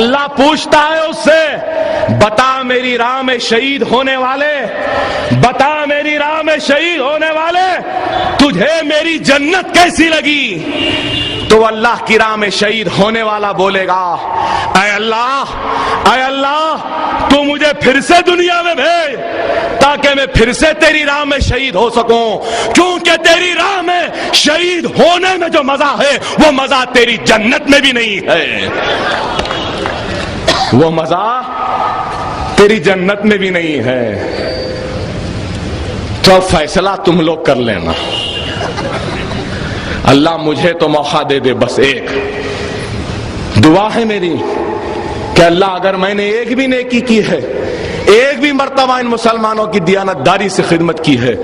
اللہ پوچھتا ہے اس سے بتا میری راہ میں شہید ہونے والے، بتا میری راہ میں شہید ہونے والے تجھے میری جنت کیسی لگی؟ تو اللہ کی راہ میں شہید ہونے والا بولے گا اے اللہ تو مجھے پھر سے دنیا میں بھیج تاکہ میں پھر سے تیری راہ میں شہید ہو سکوں، کیونکہ تیری راہ میں شہید ہونے میں جو مزہ ہے وہ مزہ تیری جنت میں بھی نہیں ہے، وہ مزہ تیری جنت میں بھی نہیں ہے۔ تو فیصلہ تم لوگ کر لینا۔ اللہ مجھے تو موقع دے دے، بس ایک دعا ہے میری کہ اللہ اگر میں نے ایک بھی نیکی کی ہے، ایک بھی مرتبہ ان مسلمانوں کی دیانتداری سے خدمت کی ہے،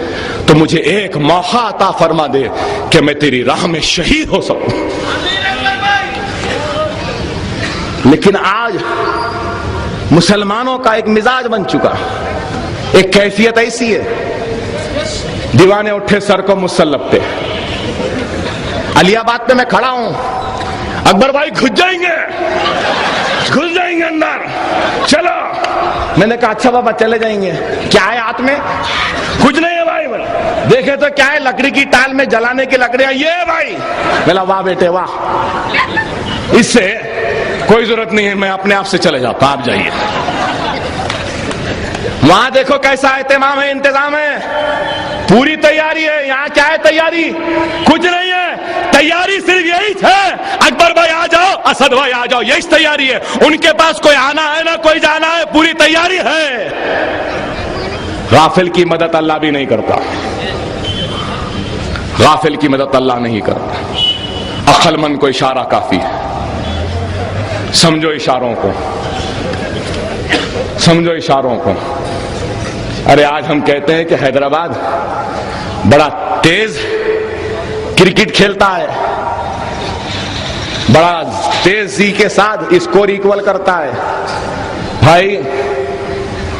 تو مجھے ایک موقع عطا فرما دے کہ میں تیری راہ میں شہید ہو سکوں۔ لیکن آج مسلمانوں کا ایک مزاج بن چکا، ایک کیفیت ایسی ہے، دیوانے اٹھے سر کو مسلط پہ۔ علی آباد پہ میں کھڑا ہوں، اکبر بھائی گھس جائیں گے اندر، چلو۔ میں نے کہا اچھا بابا چلے جائیں گے، کیا ہے ہاتھ میں؟ کچھ نہیں ہے بھائی۔ دیکھے تو کیا ہے؟ لکڑی کی ٹال میں جلانے کی لکڑیاں، یہ ہے بھائی۔ بولا واہ بیٹے واہ، اس سے کوئی ضرورت نہیں ہے، میں اپنے آپ سے چلے جاتا ہوں، آپ جائیے۔ وہاں دیکھو کیسا اہتمام ہے، انتظام ہے، پوری تیاری ہے۔ یہاں کیا ہے تیاری؟ کچھ نہیں ہے، تیاری صرف یہی ہے اکبر بھائی آ جاؤ، اسد بھائی آ جاؤ، یہی تیاری ہے۔ ان کے پاس کوئی آنا ہے نہ کوئی جانا ہے، پوری تیاری ہے۔ غافل کی مدد اللہ بھی نہیں کرتا، غافل کی مدد اللہ نہیں کرتا۔ عقل مند کو اشارہ کافی ہے، سمجھو اشاروں کو، سمجھو اشاروں کو۔ ارے آج ہم کہتے ہیں کہ حیدرآباد بڑا تیز کرکٹ کھیلتا ہے، بڑا تیزی کے ساتھ اسکور ایکول کرتا ہے۔ بھائی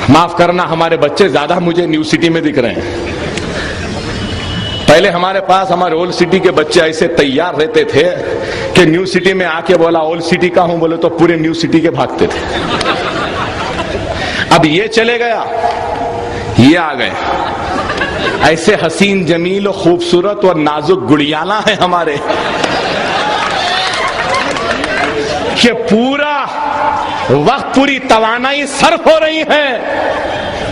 معاف کرنا، ہمارے بچے زیادہ مجھے نیو سٹی میں دکھ رہے ہیں۔ پہلے ہمارے پاس ہمارے اولڈ سٹی کے بچے ایسے تیار رہتے تھے کہ نیو سٹی میں آ کے بولا اولڈ سٹی کا ہوں، بولے تو پورے نیو سٹی کے بھاگتے تھے۔ اب یہ چلے گیا، یہ آ گئے، ایسے حسین جمیل و خوبصورت اور نازک گڑیانا ہے ہمارے کہ پورا وقت، پوری توانائی صرف ہو رہی ہے۔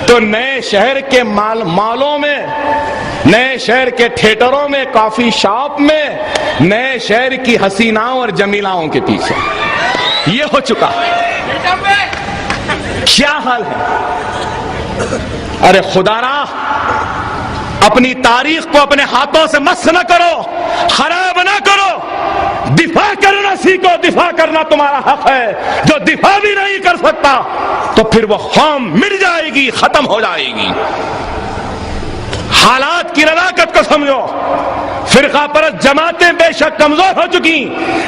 تو نئے شہر کے مالوں میں، نئے شہر کے تھیٹروں میں، کافی شاپ میں، نئے شہر کی حسیناؤں اور جمیلاؤں کے پیچھے یہ ہو چکا۔ کیا حال ہے؟ ارے خدا را، اپنی تاریخ کو اپنے ہاتھوں سے مس نہ کرو، خراب نہ کرو، دفاع کرنا سیکھو۔ دفاع کرنا تمہارا حق ہے۔ جو دفاع بھی نہیں کر سکتا تو پھر وہ قوم مٹ جائے گی، ختم ہو جائے گی۔ حالات کی نزاکت کو سمجھو۔ فرقہ پرست جماعتیں بے شک کمزور ہو چکی،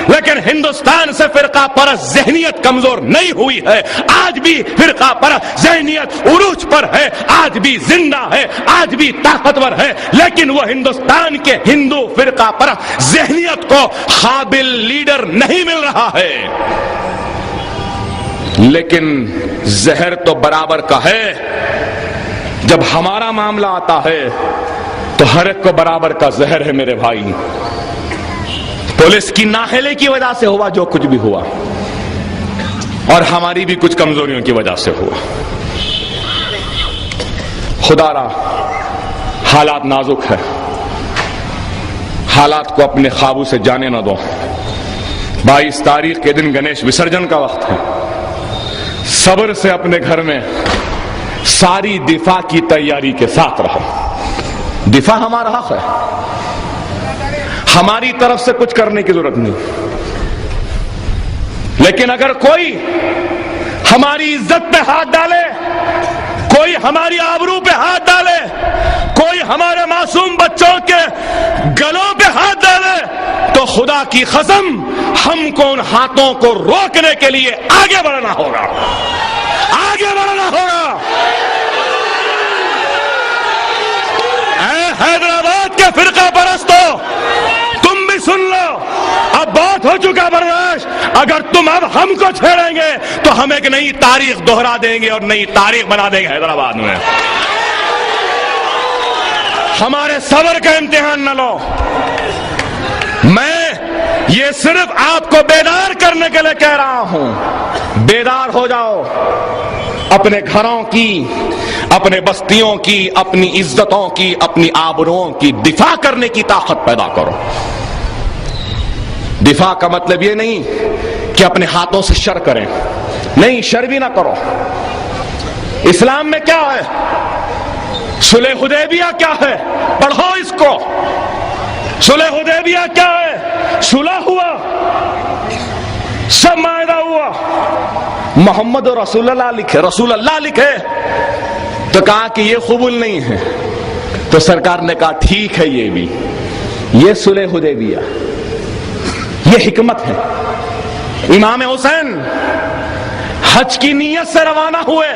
لیکن ہندوستان سے فرقہ پرست ذہنیت کمزور نہیں ہوئی ہے۔ آج بھی فرقہ پرست ذہنیت عروج پر ہے، آج بھی زندہ ہے، آج بھی طاقتور ہے، لیکن وہ ہندوستان کے ہندو فرقہ پرست ذہنیت کو قابل لیڈر نہیں مل رہا ہے۔ لیکن زہر تو برابر کا ہے۔ جب ہمارا معاملہ آتا ہے تو ہر ایک کو برابر کا زہر ہے میرے بھائی۔ پولیس کی نااہلی کی وجہ سے ہوا جو کچھ بھی ہوا، اور ہماری بھی کچھ کمزوریوں کی وجہ سے ہوا۔ خدا را حالات نازک ہے، حالات کو اپنے قابو سے جانے نہ دو۔ 22 تاریخ کے دن گنیش وسرجن کا وقت ہے۔ صبر سے اپنے گھر میں ساری دفاع کی تیاری کے ساتھ رہو۔ دفاع ہمارا حق ہے، ہماری طرف سے کچھ کرنے کی ضرورت نہیں، لیکن اگر کوئی ہماری عزت پہ ہاتھ ڈالے، کوئی ہماری آبرو پہ ہاتھ ڈالے، کوئی ہمارے معصوم بچوں کے گلوں پہ ہاتھ ڈالے، تو خدا کی قسم ہم کو ان ہاتھوں کو روکنے کے لیے آگے بڑھنا ہوگا، آگے بڑھنا ہوگا۔ اے حیدرآباد کے فرقہ پرستو، تم بھی سن لو، اب بہت ہو چکا برداشت. اگر تم اب ہم کو چھیڑیں گے تو ہم ایک نئی تاریخ دوہرا دیں گے اور نئی تاریخ بنا دیں گے حیدرآباد میں. ہمارے صبر کا امتحان نہ لو. میں یہ صرف آپ کو بیدار کرنے کے لیے کہہ رہا ہوں. بیدار ہو جاؤ. اپنے گھروں کی، اپنے بستیوں کی، اپنی عزتوں کی، اپنی آبروؤں کی دفاع کرنے کی طاقت پیدا کرو. دفاع کا مطلب یہ نہیں کہ اپنے ہاتھوں سے شر کریں. نہیں، شر بھی نہ کرو. اسلام میں کیا ہے؟ صلح حدیبیہ کیا ہے؟ پڑھو اس کو. صلح حدیبیہ کیا ہے؟ صلح ہوا، سب معاہدہ ہوا، محمد رسول اللہ لکھے، رسول اللہ لکھے. تو کہا کہ یہ قبول نہیں ہے. تو سرکار نے کہا ٹھیک ہے، یہ بھی، یہ صلح حدیبیہ، یہ حکمت ہے. امام حسین حج کی نیت سے روانہ ہوئے،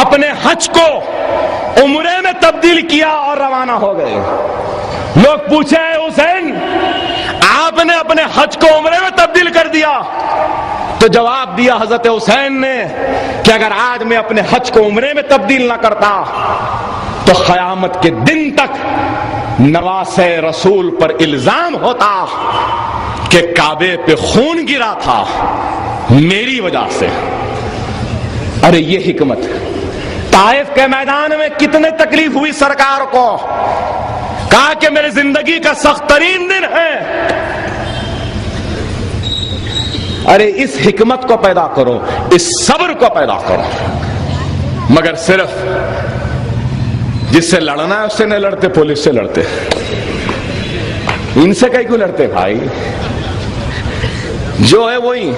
اپنے حج کو عمرے میں تبدیل کیا اور روانہ ہو گئے. لوگ پوچھے حسین آپ نے اپنے حج کو عمرے میں تبدیل کر دیا؟ تو جواب دیا حضرت حسین نے کہ اگر آج میں اپنے حج کو عمرے میں تبدیل نہ کرتا تو قیامت کے دن تک نواسے رسول پر الزام ہوتا کہ کعبے پہ خون گرا تھا میری وجہ سے. ارے یہ حکمت. طائف کے میدان میں کتنے تکلیف ہوئی سرکار کو. کہا کہ میری زندگی کا سخت ترین دن ہے. ارے اس حکمت کو پیدا کرو، اس صبر کو پیدا کرو. مگر صرف جس سے لڑنا ہے اس سے نہیں لڑتے، پولیس سے لڑتے. ان سے کہیں کیوں لڑتے بھائی؟ جو ہے وہی.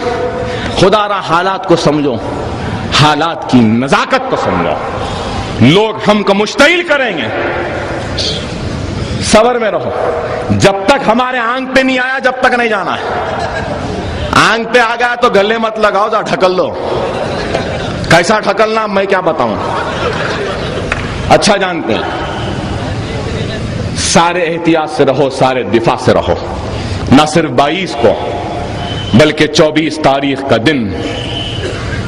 خدا را حالات کو سمجھو، حالات کی نزاکت کو سمجھو. لوگ ہم کو مشتعل کریں گے. صبر میں رہو. جب تک ہمارے آنکھ پہ نہیں آیا جب تک نہیں جانا ہے. آنکھ پہ آ گیا تو گلے مت لگاؤ، جا ڈھکل لو. کیسا ڈھکلنا میں کیا بتاؤں، اچھا جانتے ہیں. سارے احتیاط سے رہو، سارے دفاع سے رہو. نہ صرف 22 کو بلکہ 24 تاریخ کا دن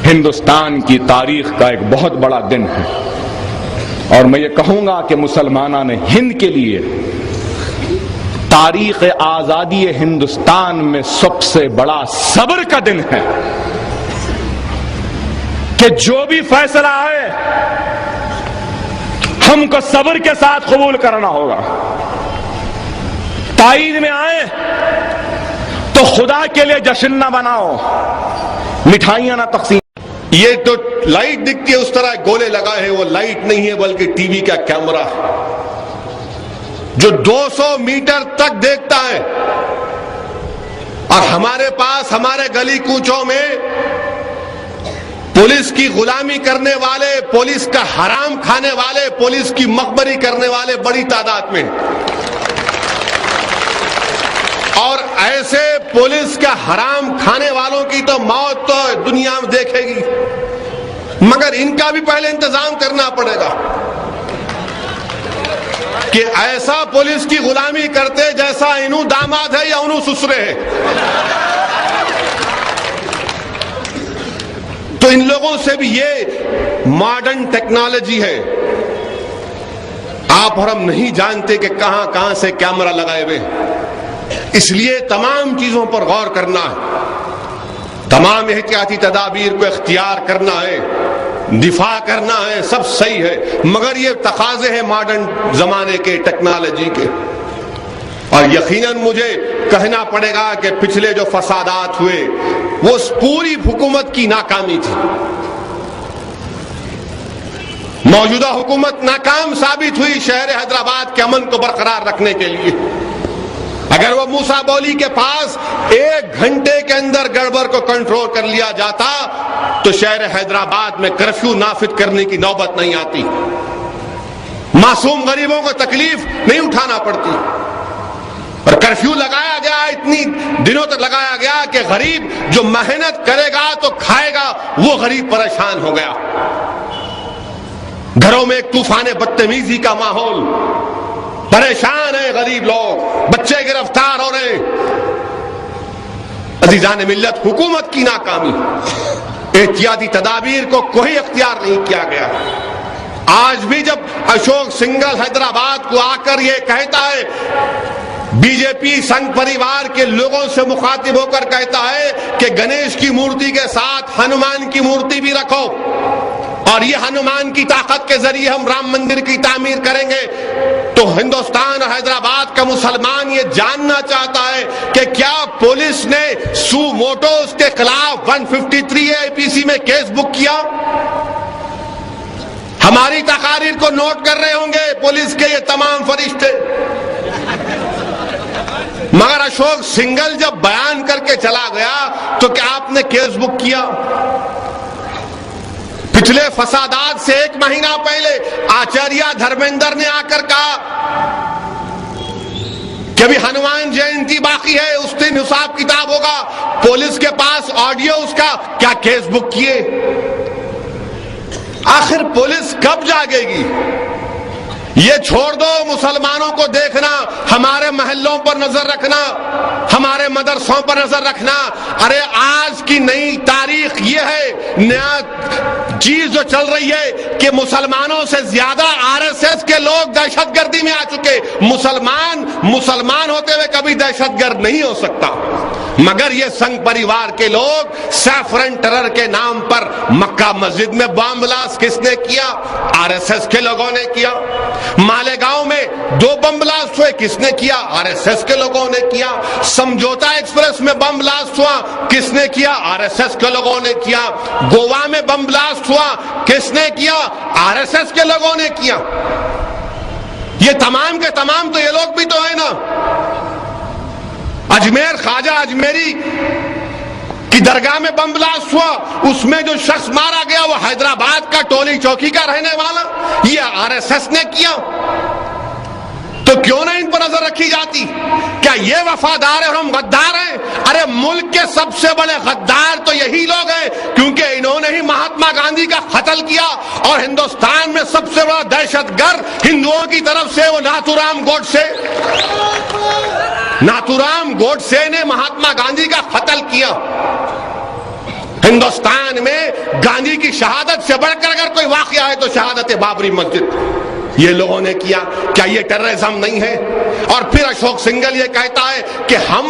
ہندوستان کی تاریخ کا ایک بہت بڑا دن ہے. اور میں یہ کہوں گا کہ مسلمانوں نے ہند کے لیے تاریخ آزادی ہندوستان میں سب سے بڑا صبر کا دن ہے کہ جو بھی فیصلہ آئے ہم کو صبر کے ساتھ قبول کرنا ہوگا. تائید میں آئے تو خدا کے لیے جشن نہ بناؤ، مٹھائیاں نہ تقسیم. یہ تو لائٹ دکھتی ہے اس طرح گولے لگائے ہیں، وہ لائٹ نہیں ہے بلکہ ٹی وی کا کیمرہ ہے جو 200 میٹر تک دیکھتا ہے. اور ہمارے پاس ہمارے گلی کوچوں میں پولیس کی غلامی کرنے والے، پولیس کا حرام کھانے والے، پولیس کی مخبری کرنے والے بڑی تعداد میں. اور ایسے پولیس کا حرام کھانے والوں کی تو موت تو دنیا میں دیکھے گی، مگر ان کا بھی پہلے انتظام کرنا پڑے گا کہ ایسا پولیس کی غلامی کرتے جیسا انہوں داماد ہے یا انہوں سسرے ہے. تو ان لوگوں سے بھی یہ ماڈرن ٹیکنالوجی ہے. آپ اور ہم نہیں جانتے کہ کہاں کہاں سے کیمرہ لگائے ہوئے. اس لیے تمام چیزوں پر غور کرنا ہے، تمام احتیاطی تدابیر کو اختیار کرنا ہے، دفاع کرنا ہے، سب صحیح ہے. مگر یہ تقاضے ہیں ماڈرن زمانے کے، ٹیکنالوجی کے. اور یقیناً مجھے کہنا پڑے گا کہ پچھلے جو فسادات ہوئے وہ پوری حکومت کی ناکامی تھی. موجودہ حکومت ناکام ثابت ہوئی شہر حیدرآباد کے امن کو برقرار رکھنے کے لیے. اگر وہ موسیٰ بولی کے پاس 1 گھنٹے کے اندر گڑبڑ کو کنٹرول کر لیا جاتا تو شہر حیدرآباد میں کرفیو نافذ کرنے کی نوبت نہیں آتی، معصوم غریبوں کو تکلیف نہیں اٹھانا پڑتی. اور کرفیو لگایا گیا، اتنی دنوں تک لگایا گیا کہ غریب جو محنت کرے گا تو کھائے گا وہ غریب پریشان ہو گیا. گھروں میں ایک طوفان بدتمیزی کا ماحول، پریشان ہیں غریب لوگ، بچے گرفتار ہو رہے ہیں. عزیزان ملت، حکومت کی ناکامی، احتیاطی تدابیر کو کوئی اختیار نہیں کیا گیا. آج بھی جب اشوک سنگھل حیدرآباد کو آ کر یہ کہتا ہے، بی جے پی سنگھ پریوار کے لوگوں سے مخاطب ہو کر کہتا ہے کہ گنیش کی مورتی کے ساتھ ہنومان کی مورتی بھی رکھو، اور یہ ہنومان کی طاقت کے ذریعے ہم رام مندر کی تعمیر کریں گے، تو ہندوستان اور حیدرآباد کا مسلمان یہ جاننا چاہتا ہے کہ کیا پولیس نے سو موٹوز کے خلاف 153 IPC میں کیس بک کیا؟ ہماری تقاریر کو نوٹ کر رہے ہوں گے پولیس کے یہ تمام فرشتے. مگر اشوک سنگھل جب بیان کر کے چلا گیا تو کیا آپ نے کیس بک کیا؟ پچھلے فسادات سے 1 مہینہ پہلے آچاریہ دھرمیندر نے آ کر کہا کہ ابھی ہنومان جینتی باقی ہے، اس دن حساب کتاب ہوگا. پولیس کے پاس آڈیو اس کا، کیا کیس بک کیے؟ آخر پولیس کب جاگے گی؟ یہ چھوڑ دو مسلمانوں کو دیکھنا، ہمارے محلوں پر نظر رکھنا، ہمارے مدرسوں پر نظر رکھنا. ارے آج کی نئی تاریخ یہ ہے، نیا چیز جو چل رہی ہے کہ مسلمانوں سے زیادہ RSS کے لوگ دہشت گردی میں آ چکے. مسلمان ہوتے ہوئے کبھی دہشت گرد نہیں ہو سکتا، مگر یہ سنگھ پریوار کے لوگ سیفرن ٹیرر کے نام پر مکہ مسجد میں بم بلاسٹ کس نے کیا؟ RSS کے لوگوں نے کیا. مالیگاؤں میں 2 بم بلاسٹ ہوئے، کس نے کیا؟ RSS کے لوگوں نے کیا. سمجھوتا ایکسپریس میں بم بلاسٹ ہوا، کس نے کیا؟ RSS کے لوگوں نے کیا. گوا میں بم بلاسٹ ہوا، کس نے کیا؟ RSS کے لوگوں نے کیا. یہ تمام کے تمام تو یہ لوگ بھی تو ہیں نا. اجمیر خواجہ اجمیری کی درگاہ میں بم بلاسٹ ہوا، اس میں جو شخص مارا گیا وہ حیدرآباد کا ٹولی چوکی کا رہنے والا، یہ RSS نے کیا. تو کیوں نہ ان پر نظر رکھی جاتی؟ کیا یہ وفادار ہے اور ہم غدار ہیں؟ ارے ملک کے سب سے بڑے غدار تو یہی لوگ ہیں، کیونکہ انہوں نے ہی مہاتما گاندھی کا قتل کیا، اور ہندوستان میں سب سے بڑا دہشت گرد ہندوؤں کی طرف سے وہ ناتھورام گوڈسے نے مہاتما گاندھی کا قتل کیا. ہندوستان میں گاندھی کی شہادت سے بڑھ کر اگر کوئی واقعہ ہے تو شہادت بابری مسجد یہ لوگوں نے کیا. کیا یہ ٹیررزم نہیں ہے؟ اور پھر اشوک سنگھل یہ کہتا ہے کہ ہم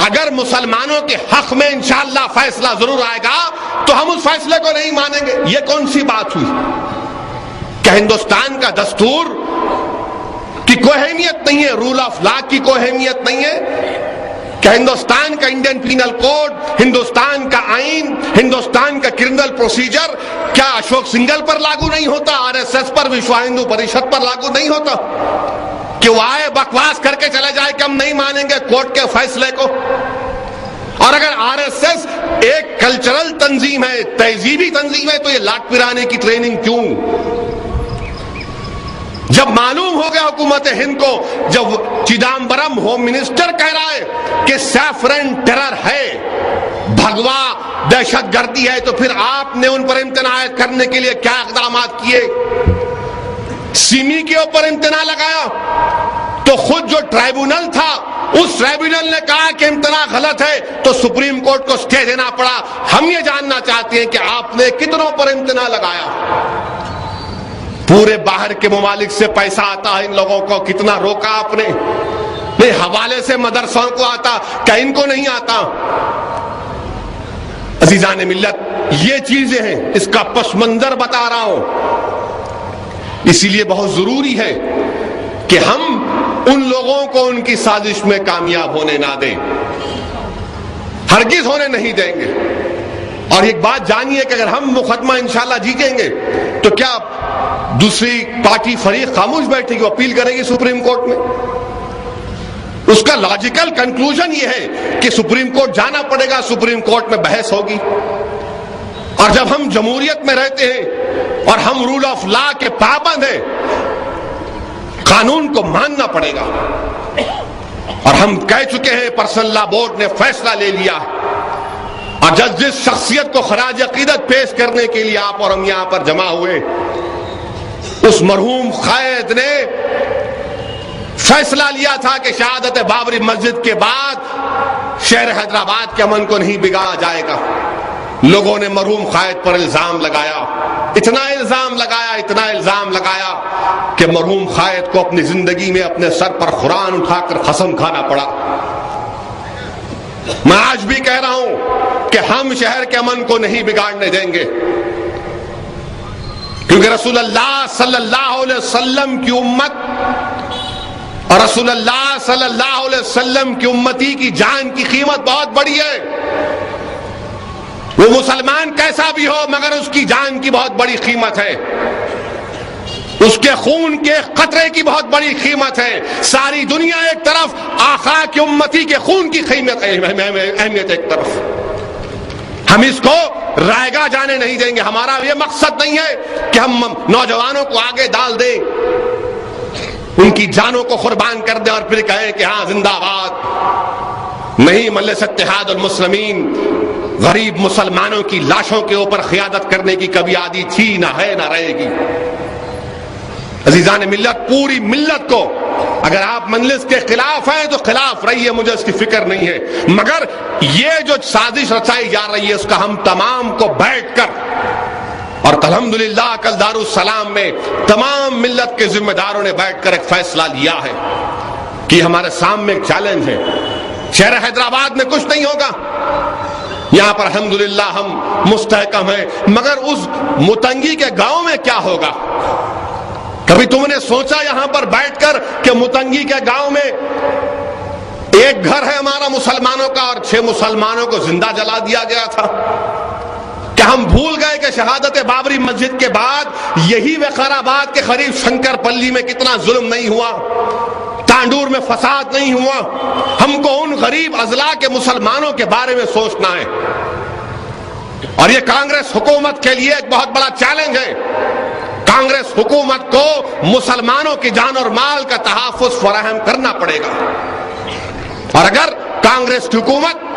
اگر مسلمانوں کے حق میں انشاءاللہ فیصلہ ضرور آئے گا تو ہم اس فیصلے کو نہیں مانیں گے. یہ کون سی بات ہوئی؟ کیا ہندوستان کا دستور کی کوئی اہمیت نہیں ہے؟ رول آف لا کی کوئی اہمیت نہیں ہے؟ کہ ہندوستان کا انڈین پینل کوڈ، ہندوستان کا آئین، ہندوستان کا کرمنل پروسیجر کیا اشوک سنگھل پر لاگو نہیں ہوتا؟ RSS پر، وشو ہندو پریشد پر لاگو نہیں ہوتا؟ کہ وہ آئے بکواس کر کے چلے جائے کہ ہم نہیں مانیں گے کورٹ کے فیصلے کو. اور اگر RSS ایک کلچرل تنظیم ہے، تہذیبی تنظیم ہے، تو یہ لاٹ پرانے کی ٹریننگ کیوں؟ جب معلوم ہو گیا حکومت ہند کو، جب چدمبرم ہوم منسٹر کہہ رہا ہے کہ سیفرن ٹیرر ہے، بھگوا دہشت گردی ہے، تو پھر آپ نے ان پر امتناع کرنے کے لیے کیا اقدامات کیے؟ سیمی کے اوپر امتناع لگایا تو خود جو ٹرائیبونل تھا اس ٹرائیبونل نے کہا کہ امتناع غلط ہے، تو سپریم کورٹ کو سٹے دینا پڑا. ہم یہ جاننا چاہتے ہیں کہ آپ نے کتنوں پر امتناع لگایا؟ پورے باہر کے ممالک سے پیسہ آتا ہے ان لوگوں کو، کتنا روکا آپ نے؟ نہیں، حوالے سے مدرسوں کو آتا، کیا ان کو نہیں آتا؟ عزیزان ملت، یہ چیزیں ہیں، اس کا پس منظر بتا رہا ہوں. اسی لیے بہت ضروری ہے کہ ہم ان لوگوں کو ان کی سازش میں کامیاب ہونے نہ دیں، ہرگز ہونے نہیں دیں گے. اور ایک بات جانیے کہ اگر ہم مقدمہ انشاءاللہ جیتیں گے تو کیا دوسری پارٹی فریق خاموش بیٹھے گی؟ اپیل کرے گی سپریم کورٹ میں؟ اس کا لاجیکل کنکلوژن یہ ہے کہ سپریم کورٹ جانا پڑے گا، سپریم کورٹ میں بحث ہوگی. اور جب ہم جمہوریت میں رہتے ہیں اور ہم رول آف لا کے پابند ہیں، قانون کو ماننا پڑے گا. اور ہم کہہ چکے ہیں، پرسنل لا بورڈ نے فیصلہ لے لیا، اور جس شخصیت کو خراج عقیدت پیش کرنے کے لیے آپ اور ہم یہاں پر جمع ہوئے، اس مرحوم قائد نے فیصلہ لیا تھا کہ شہادت بابری مسجد کے بعد شہر حیدرآباد کے امن کو نہیں بگاڑا جائے گا. لوگوں نے مرحوم قائد پر الزام لگایا، اتنا الزام لگایا کہ مرحوم قائد کو اپنی زندگی میں اپنے سر پر قرآن اٹھا کر قسم کھانا پڑا. میں آج بھی کہہ رہا ہوں کہ ہم شہر کے امن کو نہیں بگاڑنے دیں گے، کیونکہ رسول اللہ صلی اللہ علیہ وسلم کی امت اور رسول اللہ صلی اللہ علیہ وسلم کی امتی کی جان کی قیمت بہت بڑی ہے. وہ مسلمان کیسا بھی ہو مگر اس کی جان کی بہت بڑی قیمت ہے، اس کے خون کے قطرے کی بہت بڑی قیمت ہے. ساری دنیا ایک طرف، آقا کی امتی کے خون کی قیمت اہمیت ایک طرف. ہم اس کو رائگاں جانے نہیں دیں گے. ہمارا یہ مقصد نہیں ہے کہ ہم نوجوانوں کو آگے ڈال دیں، ان کی جانوں کو قربان کر دیں اور پھر کہیں کہ ہاں زندہ باد. نہیں، مجلس اتحاد المسلمین غریب مسلمانوں کی لاشوں کے اوپر قیادت کرنے کی کبھی عادی تھی، نہ ہے، نہ رہے گی. عزیزان ملت، پوری ملت کو اگر آپ مجلس کے خلاف ہیں تو خلاف رہیے، مجھے اس کی فکر نہیں ہے، مگر یہ جو سازش رچائی جا رہی ہے اس کا ہم تمام کو بیٹھ کر، اور الحمدللہ کل دارالسلام میں تمام ملت کے ذمہ داروں نے بیٹھ کر ایک فیصلہ لیا ہے کہ ہمارے سامنے ایک چیلنج ہے. شہر حیدرآباد میں کچھ نہیں ہوگا، یہاں پر الحمدللہ ہم مستحکم ہیں، مگر اس متنگی کے گاؤں میں کیا ہوگا؟ کبھی تم نے سوچا یہاں پر بیٹھ کر کہ متنگی کے گاؤں میں ایک گھر ہے ہمارا مسلمانوں کا اور 6 مسلمانوں کو زندہ جلا دیا گیا تھا؟ کیا ہم بھول گئے کہ شہادت بابری مسجد کے بعد یہی وقار آباد کے قریب شنکر پلی میں کتنا ظلم نہیں ہوا، تانڈور میں فساد نہیں ہوا؟ ہم کو ان غریب اضلاع کے مسلمانوں کے بارے میں سوچنا ہے، اور یہ کانگریس حکومت کے لیے ایک بہت بڑا چیلنج ہے. کانگریس حکومت کو مسلمانوں کی جان اور مال کا تحفظ فراہم کرنا پڑے گا، اور اگر کانگریس کی حکومت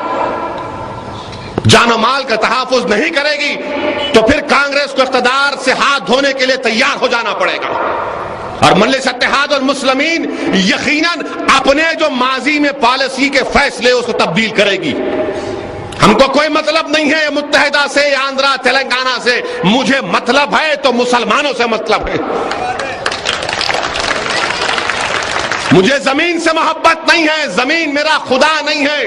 جان و مال کا تحفظ نہیں کرے گی تو پھر کانگریس کو اقتدار سے ہاتھ دھونے کے لیے تیار ہو جانا پڑے گا. اور مجلس اتحاد المسلمین یقیناً اپنے جو ماضی میں پالیسی کے فیصلے اس کو تبدیل کرے گی. ہم کو کوئی مطلب نہیں ہے متحدہ سے یا آندھرا تلنگانہ سے، مجھے مطلب ہے تو مسلمانوں سے مطلب ہے. مجھے زمین سے محبت نہیں ہے، زمین میرا خدا نہیں ہے،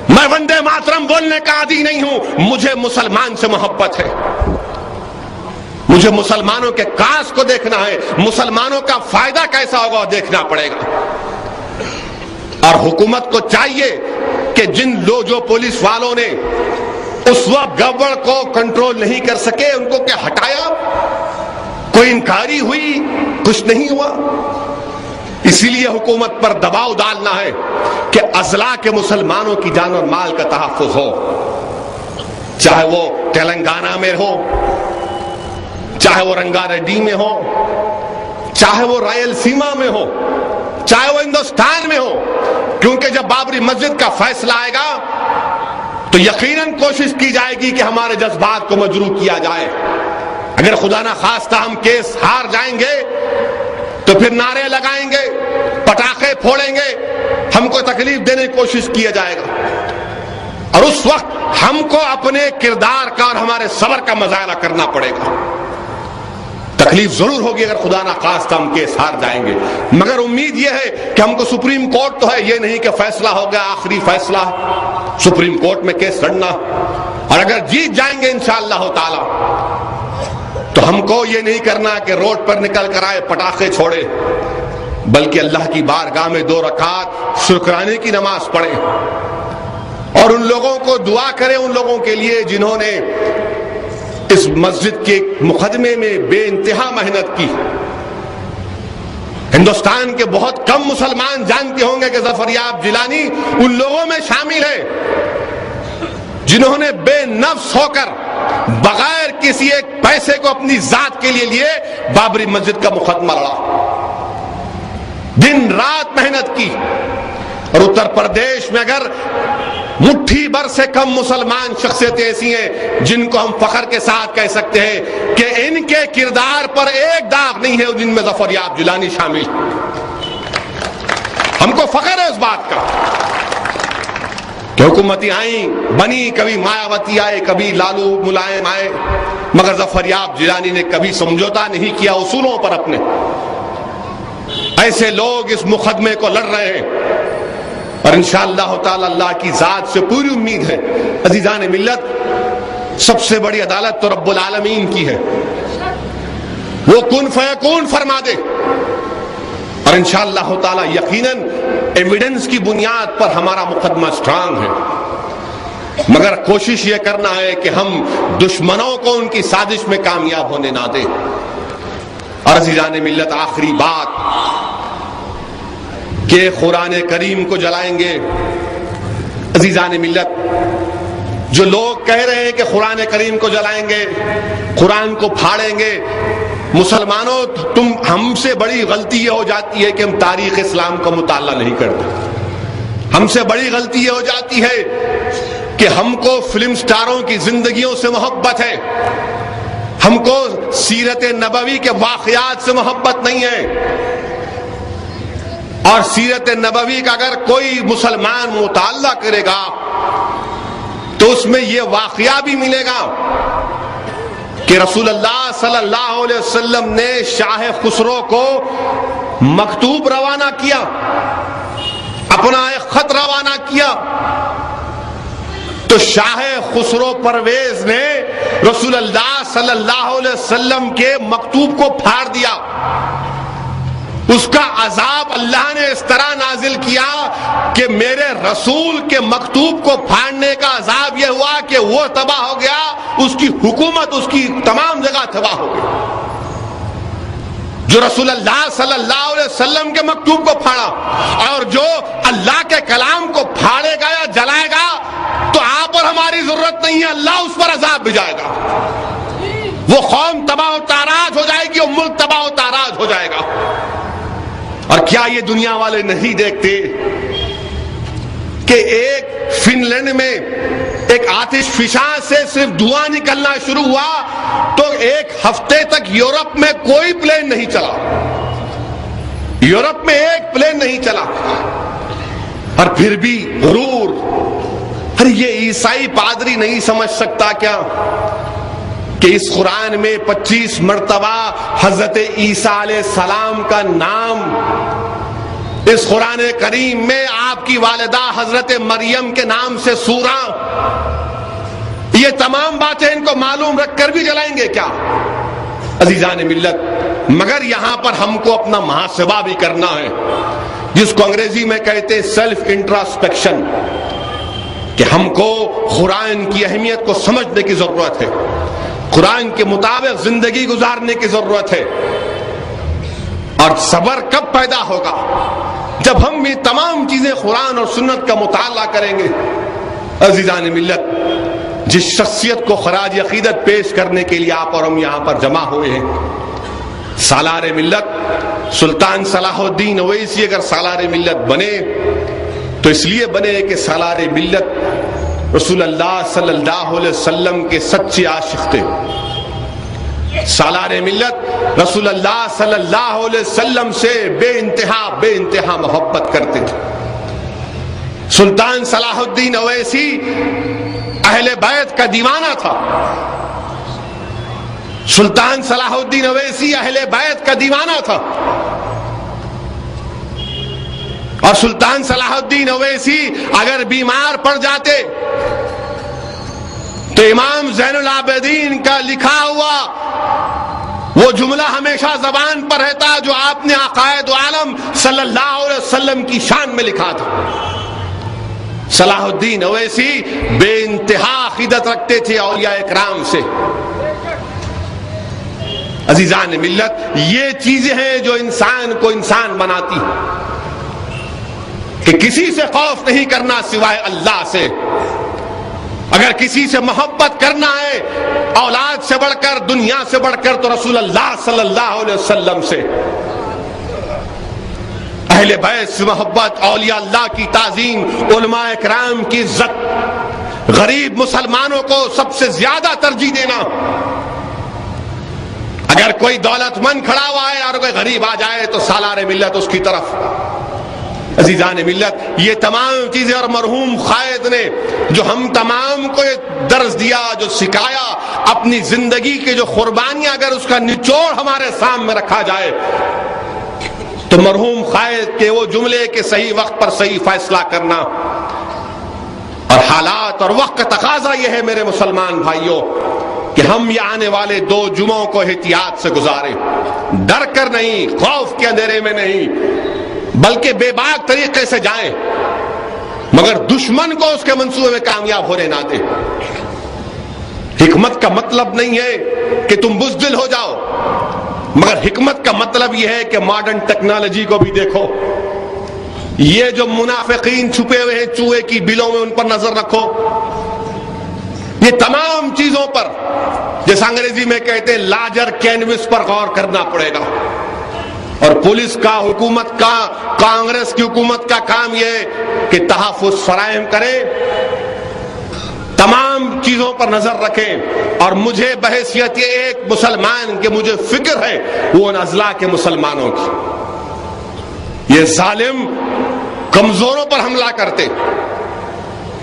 میں وندے ماترم بولنے کا عادی نہیں ہوں، مجھے مسلمان سے محبت ہے. مجھے مسلمانوں کے کاس کو دیکھنا ہے، مسلمانوں کا فائدہ کیسا ہوگا دیکھنا پڑے گا. اور حکومت کو چاہیے کہ جو پولیس والوں نے اس وقت گڑبڑ کو کنٹرول نہیں کر سکے ان کو کیا ہٹایا؟ کوئی انکاری ہوئی؟ کچھ نہیں ہوا. اسی لیے حکومت پر دباؤ ڈالنا ہے کہ اضلاع کے مسلمانوں کی جان اور مال کا تحفظ ہو، چاہے وہ تلنگانہ میں ہو، چاہے وہ رنگا ریڈی میں ہو، چاہے وہ رائل سیما میں ہو، چاہے وہ ہندوستان میں ہو. کیونکہ جب بابری مسجد کا فیصلہ آئے گا تو یقیناً کوشش کی جائے گی کہ ہمارے جذبات کو مجروح کیا جائے. اگر خدا نہ خواستہ ہم کیس ہار جائیں گے تو پھر نعرے لگائیں گے، پٹاخے پھوڑیں گے، ہم کو تکلیف دینے کی کوشش کیا جائے گا، اور اس وقت ہم کو اپنے کردار کا اور ہمارے صبر کا مظاہرہ کرنا پڑے گا. تکلیف ضرور ہوگی اگر خدا نہ خواستہ ہم کیس ہار جائیں گے، مگر امید یہ ہے کہ ہم کو سپریم کورٹ تو ہے، یہ نہیں کہ فیصلہ ہو گیا آخری فیصلہ سپریم کورٹ میں کیس لڑنا، اور اگر جیت جائیں گے انشاءاللہ تعالی تو ہم کو یہ نہیں کرنا کہ روڈ پر نکل کر آئے پٹاخے چھوڑے، بلکہ اللہ کی بارگاہ میں 2 رکعت شکرانے کی نماز پڑھیں اور ان لوگوں کو دعا کریں، ان لوگوں کے لیے جنہوں نے اس مسجد کے مقدمے میں بے انتہا محنت کی. ہندوستان کے بہت کم مسلمان جانتے ہوں گے کہ ظفریاب جیلانی ان لوگوں میں شامل ہے جنہوں نے بے نفس ہو کر بغیر کسی ایک پیسے کو اپنی ذات کے لیے بابری مسجد کا مقدمہ لڑا، دن رات محنت کی. اور اتر پردیش میں اگر مٹھی بھر سے کم مسلمان شخصیتیں ایسی ہیں جن کو ہم فخر کے ساتھ کہہ سکتے ہیں کہ ان کے کردار پر ایک داغ نہیں ہے، جن میں ظفریاب جیلانی شامل. ہم کو فخر ہے اس بات کا. حکومتیں آئیں بنی، کبھی مایاوتی آئے، کبھی لالو ملائم آئے، مگر ظفریاب جیلانی نے کبھی سمجھوتا نہیں کیا اصولوں پر اپنے. ایسے لوگ اس مقدمے کو لڑ رہے ہیں، اور انشاءاللہ تعالی اللہ کی ذات سے پوری امید ہے. عزیزان ملت، سب سے بڑی عدالت تو رب العالمین کی ہے، وہ کن فیکون فرما دے، اور انشاءاللہ تعالی یقیناً ایویڈنس کی بنیاد پر ہمارا مقدمہ سٹرانگ ہے. مگر کوشش یہ کرنا ہے کہ ہم دشمنوں کو ان کی سازش میں کامیاب ہونے نہ دیں. اور عزیزان ملت، آخری بات کہ قرآن کریم کو جلائیں گے. عزیزان ملت، جو لوگ کہہ رہے ہیں کہ قرآن کریم کو جلائیں گے، قرآن کو پھاڑیں گے، مسلمانوں ہم سے بڑی غلطی یہ ہو جاتی ہے کہ ہم تاریخ اسلام کا مطالعہ نہیں کرتے. ہم سے بڑی غلطی یہ ہو جاتی ہے کہ ہم کو فلم سٹاروں کی زندگیوں سے محبت ہے، ہم کو سیرت نبوی کے واقعات سے محبت نہیں ہے. اور سیرت نبوی کا اگر کوئی مسلمان مطالعہ کرے گا تو اس میں یہ واقعہ بھی ملے گا کہ رسول اللہ صلی اللہ علیہ وسلم نے شاہ خسرو کو مکتوب روانہ کیا، اپنا ایک خط روانہ کیا، تو شاہ خسرو پرویز نے رسول اللہ صلی اللہ علیہ وسلم کے مکتوب کو پھاڑ دیا. اس کا عذاب اللہ نے اس طرح نازل کیا کہ میرے رسول کے مکتوب کو پھاڑنے کا عذاب یہ ہوا کہ وہ تباہ ہو گیا، اس کی حکومت اس کی تمام جگہ تباہ ہو گئی. جو رسول اللہ صلی اللہ علیہ وسلم کے مکتوب کو پھاڑا، اور جو اللہ کے کلام کو پھاڑے گا یا جلائے گا تو آپ اور ہماری ضرورت نہیں ہے، اللہ اس پر عذاب بھجائے گا. وہ قوم تباہ و تاراج ہو جائے گی، وہ ملک تباہ و تاراج ہو جائے گا. اور کیا یہ دنیا والے نہیں دیکھتے کہ ایک فن لینڈ میں ایک آتش فشاں سے صرف دھواں نکلنا شروع ہوا تو ایک ہفتے تک یورپ میں کوئی پلین نہیں چلا، یورپ میں ایک پلین نہیں چلا. اور پھر بھی غرور، ارے یہ عیسائی پادری نہیں سمجھ سکتا کیا کہ اس قرآن میں 25 مرتبہ حضرت عیسیٰ علیہ السلام کا نام، اس قرآن کریم میں آپ کی والدہ حضرت مریم کے نام سے سورہ، یہ تمام باتیں ان کو معلوم رکھ کر بھی جلائیں گے کیا؟ عزیزان ملت، مگر یہاں پر ہم کو اپنا محاسبہ بھی کرنا ہے، جس کو انگریزی میں کہتے سیلف انٹراسپیکشن، کہ ہم کو قرآن کی اہمیت کو سمجھنے کی ضرورت ہے، قرآن کے مطابق زندگی گزارنے کی ضرورت ہے. اور صبر کب پیدا ہوگا؟ جب ہم یہ تمام چیزیں قرآن اور سنت کا مطالعہ کریں گے. عزیزان ملت، جس شخصیت کو خراج عقیدت پیش کرنے کے لیے آپ اور ہم یہاں پر جمع ہوئے ہیں، سالار ملت سلطان صلاح الدین اویسی اگر سالار ملت بنے تو اس لیے بنے کہ سالار ملت رسول اللہ صلی اللہ علیہ وسلم کے سچے عاشق تھے. سالار ملت رسول اللہ صلی اللہ علیہ وسلم سے بے انتہا محبت کرتے تھے. سلطان صلاح الدین اویسی اہل بیت کا دیوانہ تھا. سلطان صلاح الدین اویسی اہل بیت کا دیوانہ تھا. اور سلطان صلاح الدین اویسی اگر بیمار پڑ جاتے تو امام زین العابدین کا لکھا ہوا وہ جملہ ہمیشہ زبان پر رہتا جو آپ نے عقائد عالم صلی اللہ علیہ وسلم کی شان میں لکھا تھا. صلاح الدین اویسی بے انتہا عقیدت رکھتے تھے اولیاء اکرام سے. عزیزان ملت، یہ چیزیں ہیں جو انسان کو انسان بناتی کہ کسی سے خوف نہیں کرنا سوائے اللہ سے. اگر کسی سے محبت کرنا ہے اولاد سے بڑھ کر، دنیا سے بڑھ کر، تو رسول اللہ صلی اللہ علیہ وسلم سے، اہل بیت سے محبت، اولیاء اللہ کی تعظیم، علماء اکرام کی عزت، غریب مسلمانوں کو سب سے زیادہ ترجیح دینا. اگر کوئی دولت مند کھڑا ہوا ہے اور کوئی غریب آ جائے تو سالار ملت اس کی طرف عزیزان ملت، یہ تمام چیزیں اور مرحوم قائد نے جو ہم تمام کو درس دیا، جو سکھایا، اپنی زندگی کے جو قربانیاں اگر اس کا نچوڑ ہمارے سامنے رکھا جائے تو مرحوم قائد کے وہ جملے کے صحیح وقت پر صحیح فیصلہ کرنا، اور حالات اور وقت کا تقاضا یہ ہے میرے مسلمان بھائیوں کہ ہم یہ آنے والے 2 جمعوں کو احتیاط سے گزاریں، ڈر کر نہیں، خوف کے اندھیرے میں نہیں، بلکہ بے باک طریقے سے جائیں، مگر دشمن کو اس کے منصوبے میں کامیاب ہونے نہ دیں۔ حکمت کا مطلب نہیں ہے کہ تم بزدل ہو جاؤ، مگر حکمت کا مطلب یہ ہے کہ ماڈرن ٹیکنالوجی کو بھی دیکھو، یہ جو منافقین چھپے ہوئے ہیں چوہے کی بلوں میں، ان پر نظر رکھو، یہ تمام چیزوں پر جیسا انگریزی میں کہتے ہیں لارجر کینوس پر غور کرنا پڑے گا۔ اور پولیس کا، حکومت کا، کانگریس کی حکومت کا کام یہ ہے کہ تحفظ فراہم کرے، تمام چیزوں پر نظر رکھیں، اور مجھے بحیثیت یہ ایک مسلمان کہ مجھے فکر ہے وہ ان اضلاع کے مسلمانوں کی۔ یہ ظالم کمزوروں پر حملہ کرتے،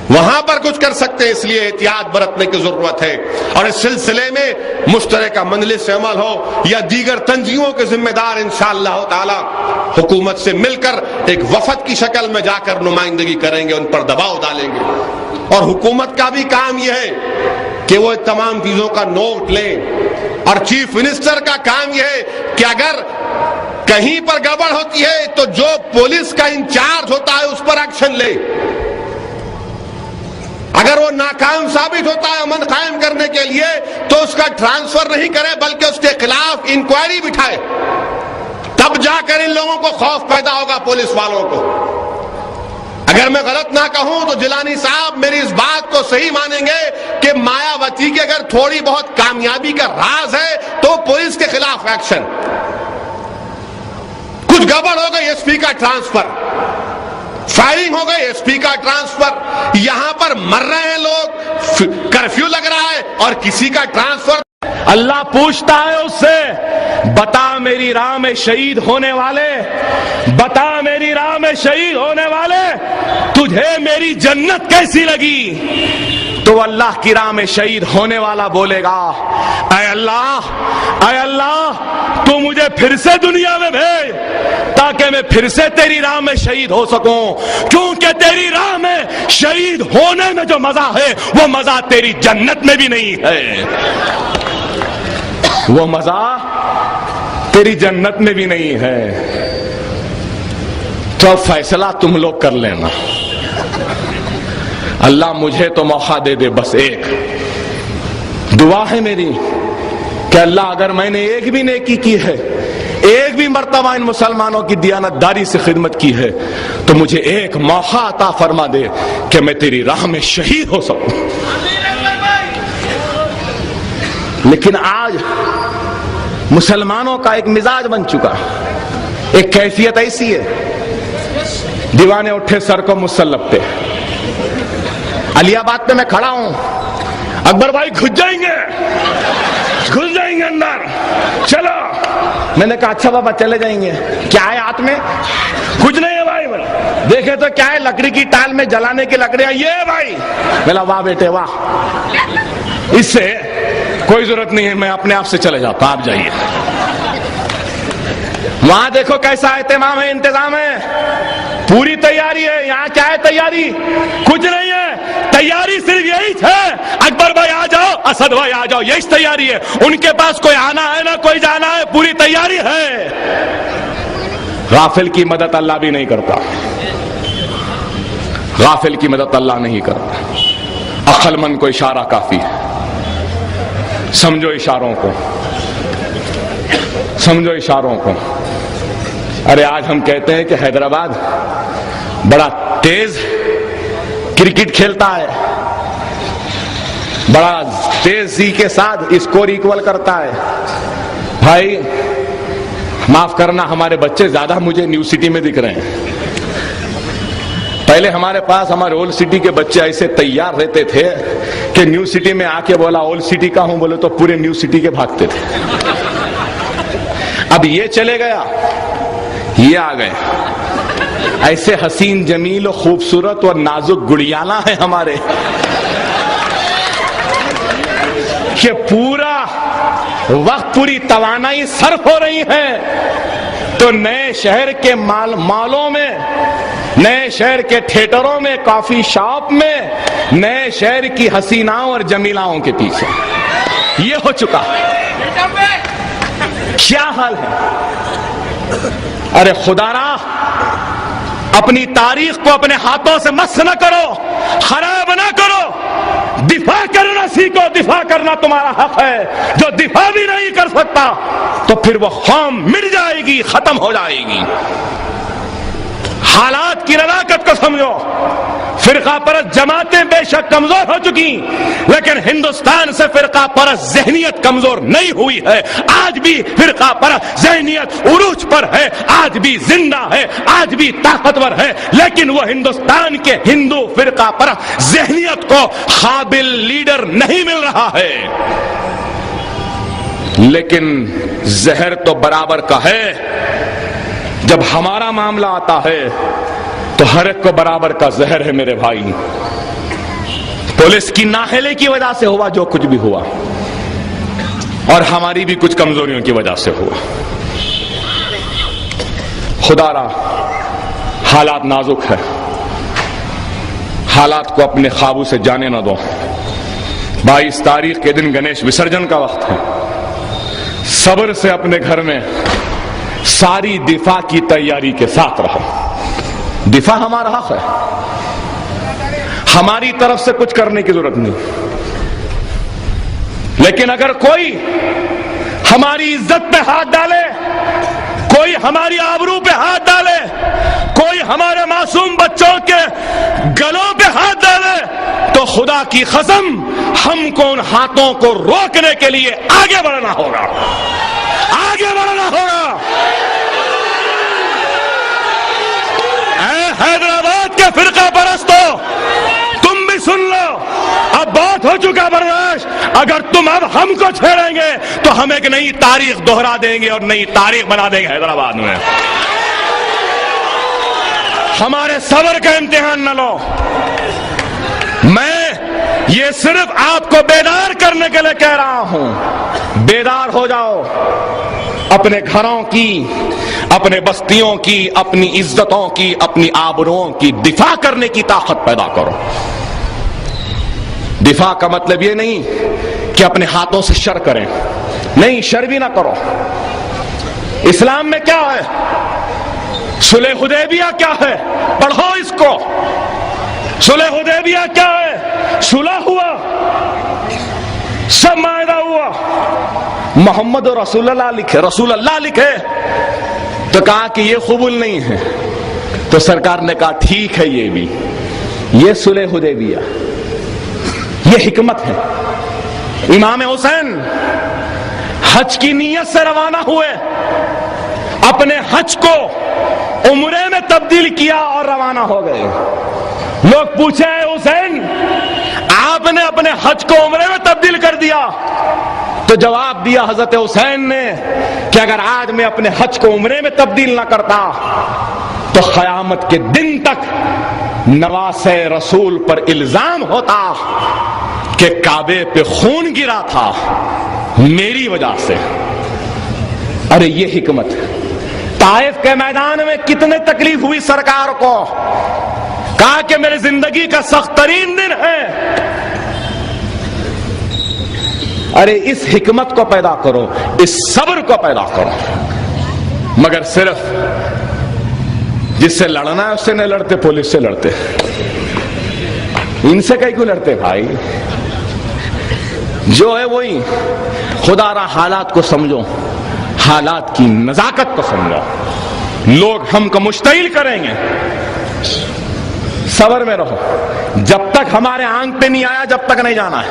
وہاں پر کچھ کر سکتے، اس لیے احتیاط برتنے کی ضرورت ہے۔ اور اس سلسلے میں مشترکہ مجلس عمل ہو یا دیگر تنظیموں کے ذمہ دار انشاءاللہ تعالی حکومت سے مل کر ایک وفد کی شکل میں جا کر نمائندگی کریں گے، ان پر دباؤ ڈالیں گے۔ اور حکومت کا بھی کام یہ ہے کہ وہ تمام چیزوں کا نوٹ لیں، اور چیف منسٹر کا کام یہ ہے کہ اگر کہیں پر گڑبڑ ہوتی ہے تو جو پولیس کا انچارج ہوتا ہے اس پر ایکشن لے، اگر وہ ناکام ثابت ہوتا ہے امن قائم کرنے کے لیے تو اس کا ٹرانسفر نہیں کرے بلکہ اس کے خلاف انکوائری بٹھائے، تب جا کر ان لوگوں کو خوف پیدا ہوگا پولیس والوں کو۔ اگر میں غلط نہ کہوں تو جیلانی صاحب میری اس بات کو صحیح مانیں گے کہ مایاوتی کی اگر تھوڑی بہت کامیابی کا راز ہے تو پولیس کے خلاف ایکشن، کچھ گڑبڑ ہو گئی ایس پی کا ٹرانسفر، فائرنگ ہو گئی ایس پی کا ٹرانسفر، یہاں پر مر رہے ہیں لوگ، کرفیو لگ رہا ہے اور کسی کا ٹرانسفر۔ اللہ پوچھتا ہے اس سے، بتا میری راہ میں شہید ہونے والے، بتا میری راہ میں شہید ہونے والے تجھے میری جنت کیسی لگی؟ تو اللہ کی راہ میں شہید ہونے والا بولے گا، اے اللہ تو مجھے پھر سے دنیا میں بھیج تاکہ میں پھر سے تیری راہ میں شہید ہو سکوں، کیونکہ تیری راہ میں شہید ہونے میں جو مزہ ہے وہ مزہ تیری جنت میں بھی نہیں ہے، وہ مزہ تیری جنت میں بھی نہیں ہے۔ تو فیصلہ تم لوگ کر لینا، اللہ مجھے تو موقع دے دے، بس ایک دعا ہے میری کہ اللہ اگر میں نے ایک بھی نیکی کی ہے، ایک بھی مرتبہ ان مسلمانوں کی دیانتداری سے خدمت کی ہے تو مجھے ایک موقع عطا فرما دے کہ میں تیری راہ میں شہید ہو سکوں۔ لیکن آج مسلمانوں کا ایک مزاج بن چکا، ایک کیفیت ایسی ہے، دیوانے اٹھے سر کو مسلح پہ۔ علی آباد پہ میں کھڑا ہوں، اکبر بھائی گھس جائیں گے اندر، چلو۔ میں نے کہا اچھا بابا چلے جائیں گے، کیا ہے ہاتھ میں؟ کچھ نہیں ہے بھائی، دیکھے تو کیا ہے، لکڑی کی ٹال میں جلانے کی لکڑیاں، یہ بھائی۔ بولا واہ بیٹے واہ، اس سے کوئی ضرورت نہیں ہے، میں اپنے آپ سے چلے جاتا، آپ جائیے۔ وہاں دیکھو کیسا اہتمام ہے، انتظام ہے، پوری تیاری ہے۔ یہاں کیا ہے تیاری؟ کچھ نہیں ہے، تیاری صرف یہی ہے، اکبر بھائی آ جاؤ، اسد بھائی آ جاؤ، یہی تیاری ہے۔ ان کے پاس کوئی آنا ہے نہ کوئی جانا ہے، پوری تیاری ہے۔ غافل کی مدد اللہ بھی نہیں کرتا، غافل کی مدد اللہ نہیں کرتا۔ عقل مند کو اشارہ کافی ہے، سمجھو اشاروں کو، سمجھو اشاروں کو۔ ارے آج ہم کہتے ہیں کہ حیدرآباد بڑا تیز کرکٹ کھیلتا ہے، بڑا تیزی کے ساتھ اسکور ایکول کرتا ہے۔ بھائی معاف کرنا، ہمارے بچے زیادہ مجھے نیو سٹی میں دکھ رہے ہیں۔ پہلے ہمارے پاس ہمارے اولڈ سٹی کے بچے ایسے تیار رہتے تھے کہ نیو سٹی میں آ کے بولا اولڈ سٹی کا ہوں، بولے تو پورے نیو سٹی کے بھاگتے تھے۔ اب یہ چلے گیا، یہ آ گئے، ایسے حسین جمیل و خوبصورت اور نازک گڑیالا ہیں ہمارے کہ پورا وقت پوری توانائی صرف ہو رہی ہے تو نئے شہر کے مالوں میں، نئے شہر کے تھیٹروں میں، کافی شاپ میں، نئے شہر کی حسیناؤں اور جمیلاؤں کے پیچھے یہ ہو چکا۔ کیا حال ہے؟ ارے خدا را، اپنی تاریخ کو اپنے ہاتھوں سے مس نہ کرو، خراب نہ کرو، دفاع کرنا سیکھو۔ دفاع کرنا تمہارا حق ہے۔ جو دفاع بھی نہیں کر سکتا تو پھر وہ قوم مٹ جائے گی، ختم ہو جائے گی۔ حالات کی نزاکت کو سمجھو۔ فرقہ پرست جماعتیں بے شک کمزور ہو چکی، لیکن ہندوستان سے فرقہ پرست ذہنیت کمزور نہیں ہوئی ہے۔ آج بھی فرقہ پرست ذہنیت عروج پر ہے، آج بھی زندہ ہے، آج بھی طاقتور ہے، لیکن وہ ہندوستان کے ہندو فرقہ پرست ذہنیت کو قابل لیڈر نہیں مل رہا ہے۔ لیکن زہر تو برابر کا ہے۔ جب ہمارا معاملہ آتا ہے تو ہر ایک کو برابر کا زہر ہے میرے بھائی۔ پولیس کی نااہلی کی وجہ سے ہوا جو کچھ بھی ہوا، اور ہماری بھی کچھ کمزوریوں کی وجہ سے ہوا۔ خدا را، حالات نازک ہے، حالات کو اپنے قابو سے جانے نہ دو۔ 22 تاریخ کے دن گنیش وسرجن کا وقت ہے۔ صبر سے اپنے گھر میں ساری دفاع کی تیاری کے ساتھ رہو۔ دفاع ہمارا حق ہے، ہماری طرف سے کچھ کرنے کی ضرورت نہیں، لیکن اگر کوئی ہماری عزت پہ ہاتھ ڈالے، کوئی ہماری آبرو پہ ہاتھ ڈالے، کوئی ہمارے معصوم بچوں کے گلوں پہ ہاتھ ڈالے، تو خدا کی قسم ہم کو ان ہاتھوں کو روکنے کے لیے آگے بڑھنا ہوگا، آگے بڑھنا ہوگا۔ اے حیدرآباد کے فرقہ پرستو، تم بھی سن لو، اب بہت ہو چکا برداشت۔ اگر تم اب ہم کو چھیڑیں گے تو ہم ایک نئی تاریخ دوہرا دیں گے اور نئی تاریخ بنا دیں گے حیدرآباد میں۔ ہمارے صبر کا امتحان نہ لو۔ میں یہ صرف آپ کو بیدار کرنے کے لیے کہہ رہا ہوں، بیدار ہو جاؤ، اپنے گھروں کی، اپنے بستیوں کی، اپنی عزتوں کی، اپنی آبروؤں کی دفاع کرنے کی طاقت پیدا کرو۔ دفاع کا مطلب یہ نہیں کہ اپنے ہاتھوں سے شر کریں، نہیں، شر بھی نہ کرو۔ اسلام میں کیا ہے؟ صلح حدیبیہ کیا ہے؟ پڑھو اس کو۔ صلح حدیبیہ کیا ہے؟ صلح ہوا، سب معاہدہ ہوا، محمد رسول اللہ لکھے، رسول اللہ لکھے، تو کہا کہ یہ قبول نہیں ہے، تو سرکار نے کہا ٹھیک ہے، یہ بھی، یہ صلح حدیبیہ، یہ حکمت ہے۔ امام حسین حج کی نیت سے روانہ ہوئے، اپنے حج کو عمرے میں تبدیل کیا اور روانہ ہو گئے۔ لوگ پوچھے حسین، آپ نے اپنے حج کو عمرے میں تبدیل کر دیا؟ تو جواب دیا حضرت حسین نے کہ اگر آج میں اپنے حج کو عمرے میں تبدیل نہ کرتا تو قیامت کے دن تک نواسے رسول پر الزام ہوتا کہ کعبے پہ خون گرا تھا میری وجہ سے۔ ارے یہ حکمت ہے۔ طائف کے میدان میں کتنے تکلیف ہوئی سرکار کو، کہا کہ میری زندگی کا سخت ترین دن ہے۔ ارے اس حکمت کو پیدا کرو، اس صبر کو پیدا کرو، مگر صرف جس سے لڑنا ہے اس سے نہیں لڑتے، پولیس سے لڑتے، ان سے کہیں کیوں لڑتے بھائی؟ جو ہے وہی۔ خدا را حالات کو سمجھو، حالات کی نزاکت کو سمجھو۔ لوگ ہم کو مشتعل کریں گے، صبر میں رہو۔ جب تک ہمارے آنکھ پہ نہیں آیا جب تک نہیں جانا ہے۔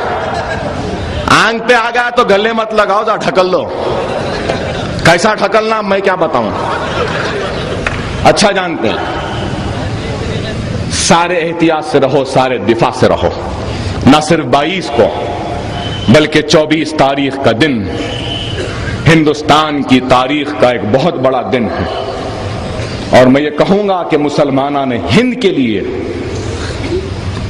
آنکھ پہ آ گیا تو گلے مت لگاؤ، جا ڈھکل دو۔ کیسا ڈھکلنا میں کیا بتاؤں، اچھا جانتے ہیں۔ سارے احتیاط سے رہو، سارے دفاع سے رہو۔ نہ صرف 22 کو بلکہ 24 تاریخ کا دن ہندوستان کی تاریخ کا ایک بہت بڑا دن ہے۔ اور میں یہ کہوں گا کہ مسلمانان ہند کے لیے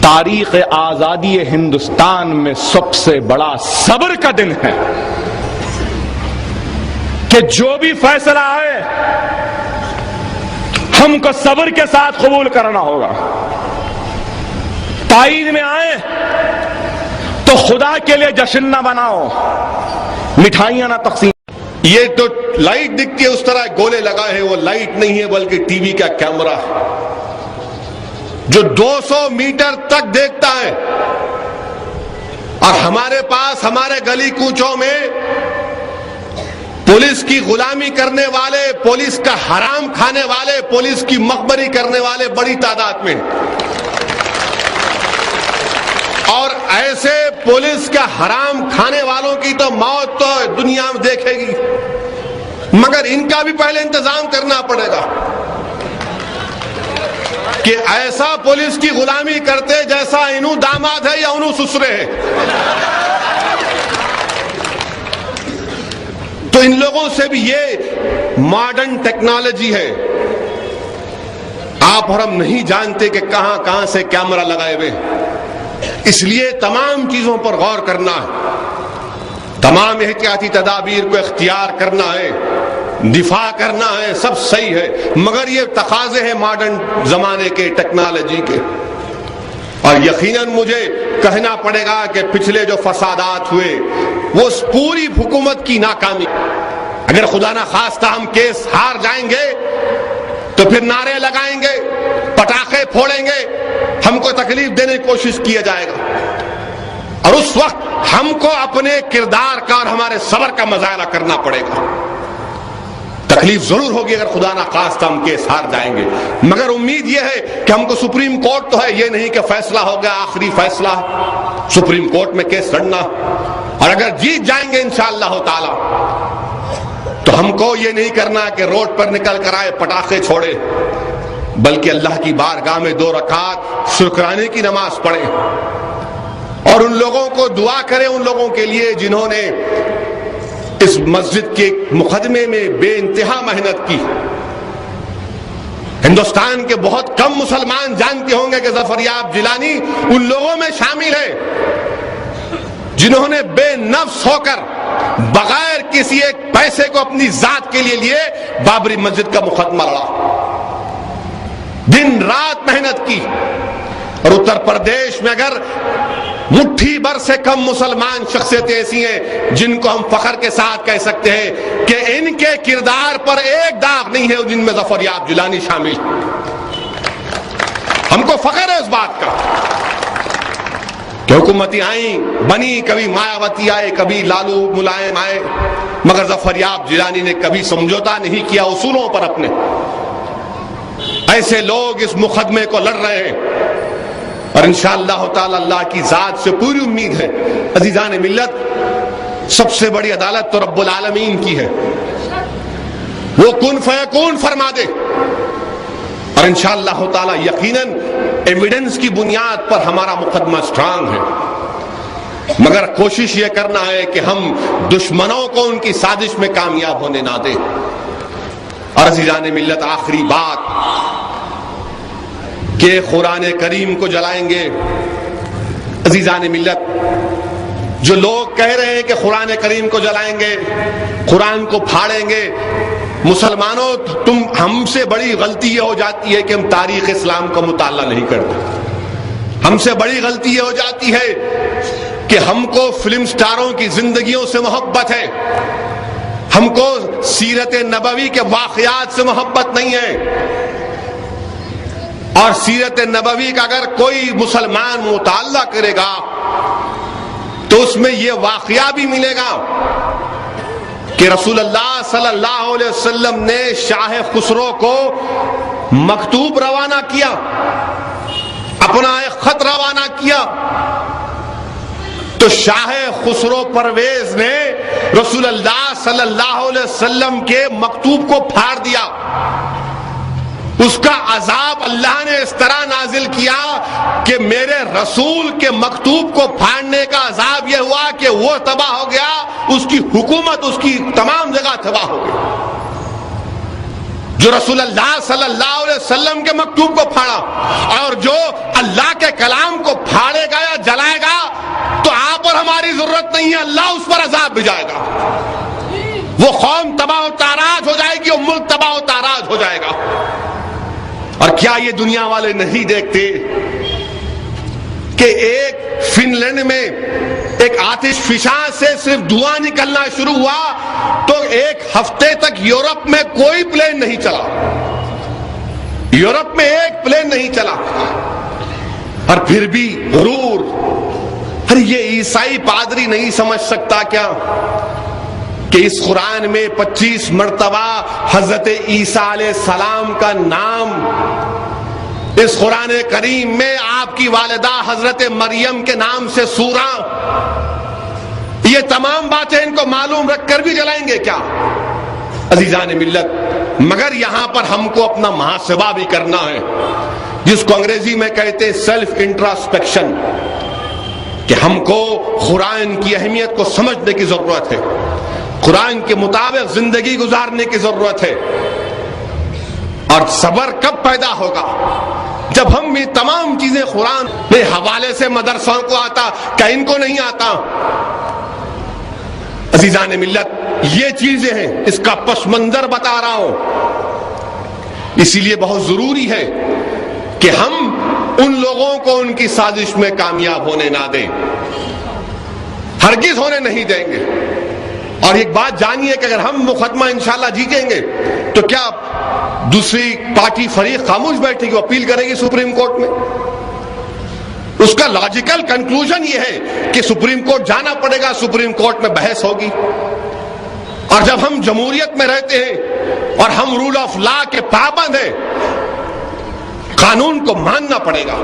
تاریخ آزادی ہندوستان میں سب سے بڑا صبر کا دن ہے کہ جو بھی فیصلہ آئے ہم کو صبر کے ساتھ قبول کرنا ہوگا. تائید میں آئے تو خدا کے لیے جشن نہ بناؤ, مٹھائیاں نہ تقسیم. یہ تو لائٹ دکھتی ہے اس طرح گولے لگائے ہیں, وہ لائٹ نہیں ہے بلکہ ٹی وی کا کیمرہ ہے جو 200 میٹر تک دیکھتا ہے. اور ہمارے پاس ہمارے گلی کوچوں میں پولیس کی غلامی کرنے والے, پولیس کا حرام کھانے والے, پولیس کی مخبری کرنے والے بڑی تعداد میں, اور ایسے پولیس کا حرام کھانے والوں کی تو موت تو دنیا میں دیکھے گی, مگر ان کا بھی پہلے انتظام کرنا پڑے گا کہ ایسا پولیس کی غلامی کرتے جیسا انہوں داماد ہے یا انہوں سسرے ہے. تو ان لوگوں سے بھی یہ ماڈرن ٹیکنالوجی ہے, آپ اور ہم نہیں جانتے کہ کہاں کہاں سے کیمرہ لگائے ہوئے. اس لیے تمام چیزوں پر غور کرنا ہے, تمام احتیاطی تدابیر کو اختیار کرنا ہے, دفاع کرنا ہے, سب صحیح ہے, مگر یہ تقاضے ہیں ماڈرن زمانے کے, ٹیکنالوجی کے. اور یقیناً مجھے کہنا پڑے گا کہ پچھلے جو فسادات ہوئے وہ اس پوری حکومت کی ناکامی. اگر خدا نہ خواستہ ہم کیس ہار جائیں گے تو پھر نعرے لگائیں گے, پٹاخے پھوڑیں گے, ہم کو تکلیف دینے کی کوشش کیا جائے گا, اور اس وقت ہم کو اپنے کردار کا اور ہمارے صبر کا مظاہرہ کرنا پڑے گا. تکلیف ضرور ہوگی اگر خدا نہ خواستہ ہم کیس ہار جائیں گے, مگر امید یہ ہے کہ ہم کو سپریم کورٹ تو ہے, یہ نہیں کہ فیصلہ ہو گیا آخری فیصلہ سپریم کورٹ میں کیس لڑنا, اور اگر جیت جائیں گے انشاءاللہ تعالی تو ہم کو یہ نہیں کرنا کہ روڈ پر نکل کر آئے پٹاخے چھوڑے, بلکہ اللہ کی بارگاہ میں 2 رکعت شکرانے کی نماز پڑھیں اور ان لوگوں کو دعا کریں, ان لوگوں کے لیے جنہوں نے اس مسجد کے مقدمے میں بے انتہا محنت کی. ہندوستان کے بہت کم مسلمان جانتے ہوں گے کہ ظفریاب جیلانی ان لوگوں میں شامل ہے جنہوں نے بے نفس ہو کر بغیر کسی ایک پیسے کو اپنی ذات کے لیے بابری مسجد کا مقدمہ لڑا, دن رات محنت کی. اور اتر پردیش میں اگر مٹھی بھر سے کم مسلمان شخصیتیں ایسی ہیں جن کو ہم فخر کے ساتھ کہہ سکتے ہیں کہ ان کے کردار پر ایک داغ نہیں ہے, جن میں ظفریاب جیلانی شامل. ہم کو فخر ہے اس بات کا کہ حکومتیں آئیں بنی, کبھی مایاوتی آئے, کبھی لالو ملائم آئے, مگر ظفریاب جیلانی نے کبھی سمجھوتا نہیں کیا اصولوں پر اپنے. ایسے لوگ اس مقدمے کو لڑ رہے ہیں اور انشاءاللہ تعالی اللہ کی ذات سے پوری امید ہے. عزیزان ملت, سب سے بڑی عدالت تو رب العالمین کی ہے, وہ کن فیکون فرما دے, اور انشاءاللہ تعالی یقیناً ایویڈنس کی بنیاد پر ہمارا مقدمہ سٹرانگ ہے. مگر کوشش یہ کرنا ہے کہ ہم دشمنوں کو ان کی سازش میں کامیاب ہونے نہ دیں. اور عزیزان ملت, آخری بات کہ قرآن کریم کو جلائیں گے. عزیزان ملت, جو لوگ کہہ رہے ہیں کہ قرآن کریم کو جلائیں گے, قرآن کو پھاڑیں گے, مسلمانوں تم ہم سے بڑی غلطی یہ ہو جاتی ہے کہ ہم تاریخ اسلام کا مطالعہ نہیں کرتے. ہم سے بڑی غلطی یہ ہو جاتی ہے کہ ہم کو فلم سٹاروں کی زندگیوں سے محبت ہے, ہم کو سیرت نبوی کے واقعات سے محبت نہیں ہے. اور سیرت نبوی کا اگر کوئی مسلمان مطالعہ کرے گا تو اس میں یہ واقعہ بھی ملے گا کہ رسول اللہ صلی اللہ علیہ وسلم نے شاہ خسرو کو مکتوب روانہ کیا, اپنا ایک خط روانہ کیا, تو شاہ خسرو پرویز نے رسول اللہ صلی اللہ علیہ وسلم کے مکتوب کو پھاڑ دیا. اس کا عذاب اللہ نے اس طرح نازل کیا کہ میرے رسول کے مکتوب کو پھاڑنے کا عذاب یہ ہوا کہ وہ تباہ ہو گیا, اس کی حکومت اس کی تمام جگہ تباہ ہو گئی. جو رسول اللہ صلی اللہ علیہ وسلم کے مکتوب کو پھاڑا اور جو اللہ کے کلام کو پھاڑے گا یا جلائے گا تو آپ اور ہماری ضرورت نہیں ہے، اللہ اس پر عذاب بھجائے گا. وہ قوم تباہ و تاراج ہو جائے گی، وہ ملک تباہ و تاراج ہو جائے گا. اور کیا یہ دنیا والے نہیں دیکھتے کہ ایک فن لینڈ میں ایک آتش فشاں سے صرف دھواں نکلنا شروع ہوا تو ایک ہفتے تک یورپ میں کوئی پلین نہیں چلا، یورپ میں ایک پلین نہیں چلا. اور پھر بھی غرور، ارے یہ عیسائی پادری نہیں سمجھ سکتا کیا کہ اس قرآن میں 25 مرتبہ حضرت عیسیٰ علیہ السلام کا نام، اس قرآن کریم میں آپ کی والدہ حضرت مریم کے نام سے سورہ، یہ تمام باتیں ان کو معلوم رکھ کر بھی جلائیں گے کیا؟ عزیزان ملت، مگر یہاں پر ہم کو اپنا محاسبہ بھی کرنا ہے، جس کو انگریزی میں کہتے ہیں سیلف انٹراسپیکشن، کہ ہم کو قرآن کی اہمیت کو سمجھنے کی ضرورت ہے، قرآن کے مطابق زندگی گزارنے کی ضرورت ہے. اور صبر کب پیدا ہوگا؟ جب ہم یہ تمام چیزیں قرآن کے حوالے سے مدرسوں کو آتا، کیا ان کو نہیں آتا؟ عزیزان ملت، یہ چیزیں ہیں، اس کا پس منظر بتا رہا ہوں. اسی لیے بہت ضروری ہے کہ ہم ان لوگوں کو ان کی سازش میں کامیاب ہونے نہ دیں، ہرگز ہونے نہیں دیں گے. اور ایک بات جانیے کہ اگر ہم مقدمہ انشاءاللہ جیتیں گے تو کیا دوسری پارٹی فریق خاموش بیٹھے گی، اپیل کرے گی سپریم کورٹ میں؟ اس کا لاجیکل کنکلوژن یہ ہے کہ سپریم کورٹ جانا پڑے گا، سپریم کورٹ میں بحث ہوگی. اور جب ہم جمہوریت میں رہتے ہیں اور ہم رول آف لا کے پابند ہیں، قانون کو ماننا پڑے گا.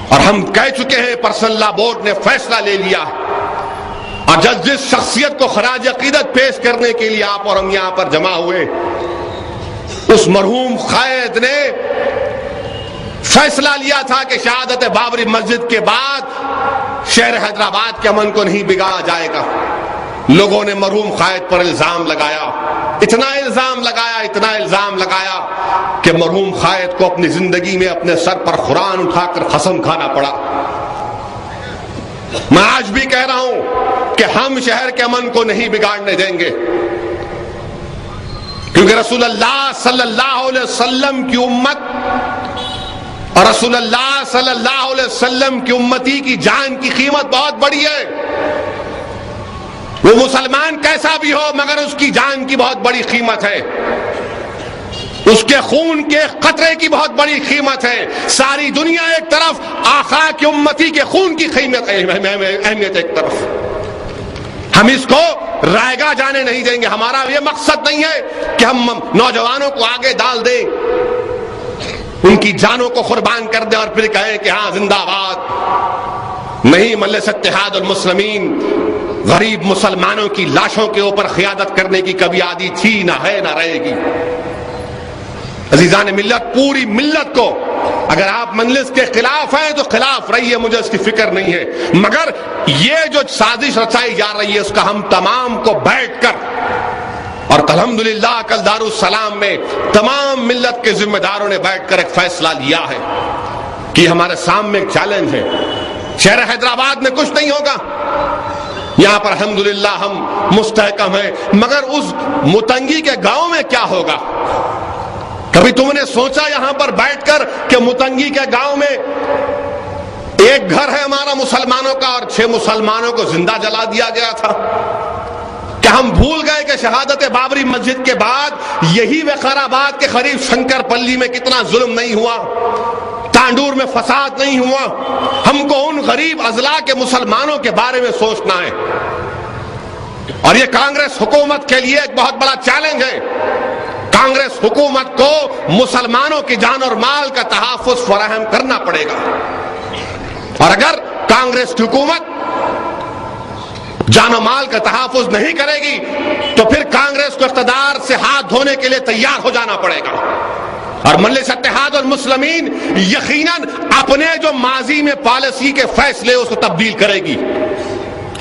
اور ہم کہہ چکے ہیں، پرسنل لا بورڈ نے فیصلہ لے لیا، اور جس شخصیت کو خراج عقیدت پیش کرنے کے لیے آپ اور ہم یہاں پر جمع ہوئے، اس مرحوم قائد نے فیصلہ لیا تھا کہ شہادت بابری مسجد کے بعد شہر حیدرآباد کے امن کو نہیں بگاڑا جائے گا. لوگوں نے مرحوم قائد پر الزام لگایا، اتنا الزام لگایا کہ مرحوم قائد کو اپنی زندگی میں اپنے سر پر قرآن اٹھا کر قسم کھانا پڑا. میں آج بھی کہہ رہا ہوں کہ ہم شہر کے امن کو نہیں بگاڑنے دیں گے، کیونکہ رسول اللہ صلی اللہ علیہ وسلم کی امت اور رسول اللہ صلی اللہ علیہ وسلم کی امتی کی جان کی قیمت بہت بڑی ہے. وہ مسلمان کیسا بھی ہو مگر اس کی جان کی بہت بڑی قیمت ہے، اس کے خون کے قطرے کی بہت بڑی قیمت ہے. ساری دنیا ایک طرف، آقا کی امتی کے خون کی قیمت اہمیت ایک طرف. ہم اس کو رائگاں جانے نہیں دیں گے. ہمارا یہ مقصد نہیں ہے کہ ہم نوجوانوں کو آگے ڈال دیں، ان کی جانوں کو قربان کر دیں اور پھر کہیں کہ ہاں زندہ باد. نہیں، مجلس اتحاد المسلمین غریب مسلمانوں کی لاشوں کے اوپر قیادت کرنے کی کبھی عادی تھی، نہ ہے، نہ رہے گی. عزیزان ملت، پوری ملت کو، اگر آپ مجلس کے خلاف ہیں تو خلاف رہیے، مجھے اس کی فکر نہیں ہے، مگر یہ جو سازش رچائی جا رہی ہے اس کا ہم تمام کو بیٹھ کر، اور الحمدللہ کل دارالسلام میں تمام ملت کے ذمہ داروں نے بیٹھ کر ایک فیصلہ لیا ہے کہ ہمارے سامنے ایک چیلنج ہے. شہر حیدرآباد میں کچھ نہیں ہوگا، یہاں پر الحمدللہ ہم مستحکم ہیں، مگر اس متنگی کے گاؤں میں کیا ہوگا؟ کبھی تم نے سوچا یہاں پر بیٹھ کر کہ متنگی کے گاؤں میں ایک گھر ہے ہمارا مسلمانوں کا اور 6 مسلمانوں کو زندہ جلا دیا گیا تھا؟ کیا ہم بھول گئے کہ شہادت بابری مسجد کے بعد یہی وقار آباد کے قریب شنکر پلی میں کتنا ظلم نہیں ہوا، تانڈور میں فساد نہیں ہوا؟ ہم کو ان غریب اضلاع کے مسلمانوں کے بارے میں سوچنا ہے. اور یہ کانگریس حکومت کے لیے ایک بہت بڑا چیلنج ہے. کانگریس حکومت کو مسلمانوں کی جان اور مال کا تحفظ فراہم کرنا پڑے گا، اور اگر کانگریس کی حکومت جان و مال کا تحفظ نہیں کرے گی تو پھر کانگریس کو اقتدار سے ہاتھ دھونے کے لیے تیار ہو جانا پڑے گا. اور مجلس اتحاد المسلمین یقیناً اپنے جو ماضی میں پالیسی کے فیصلے اس کو تبدیل کرے گی.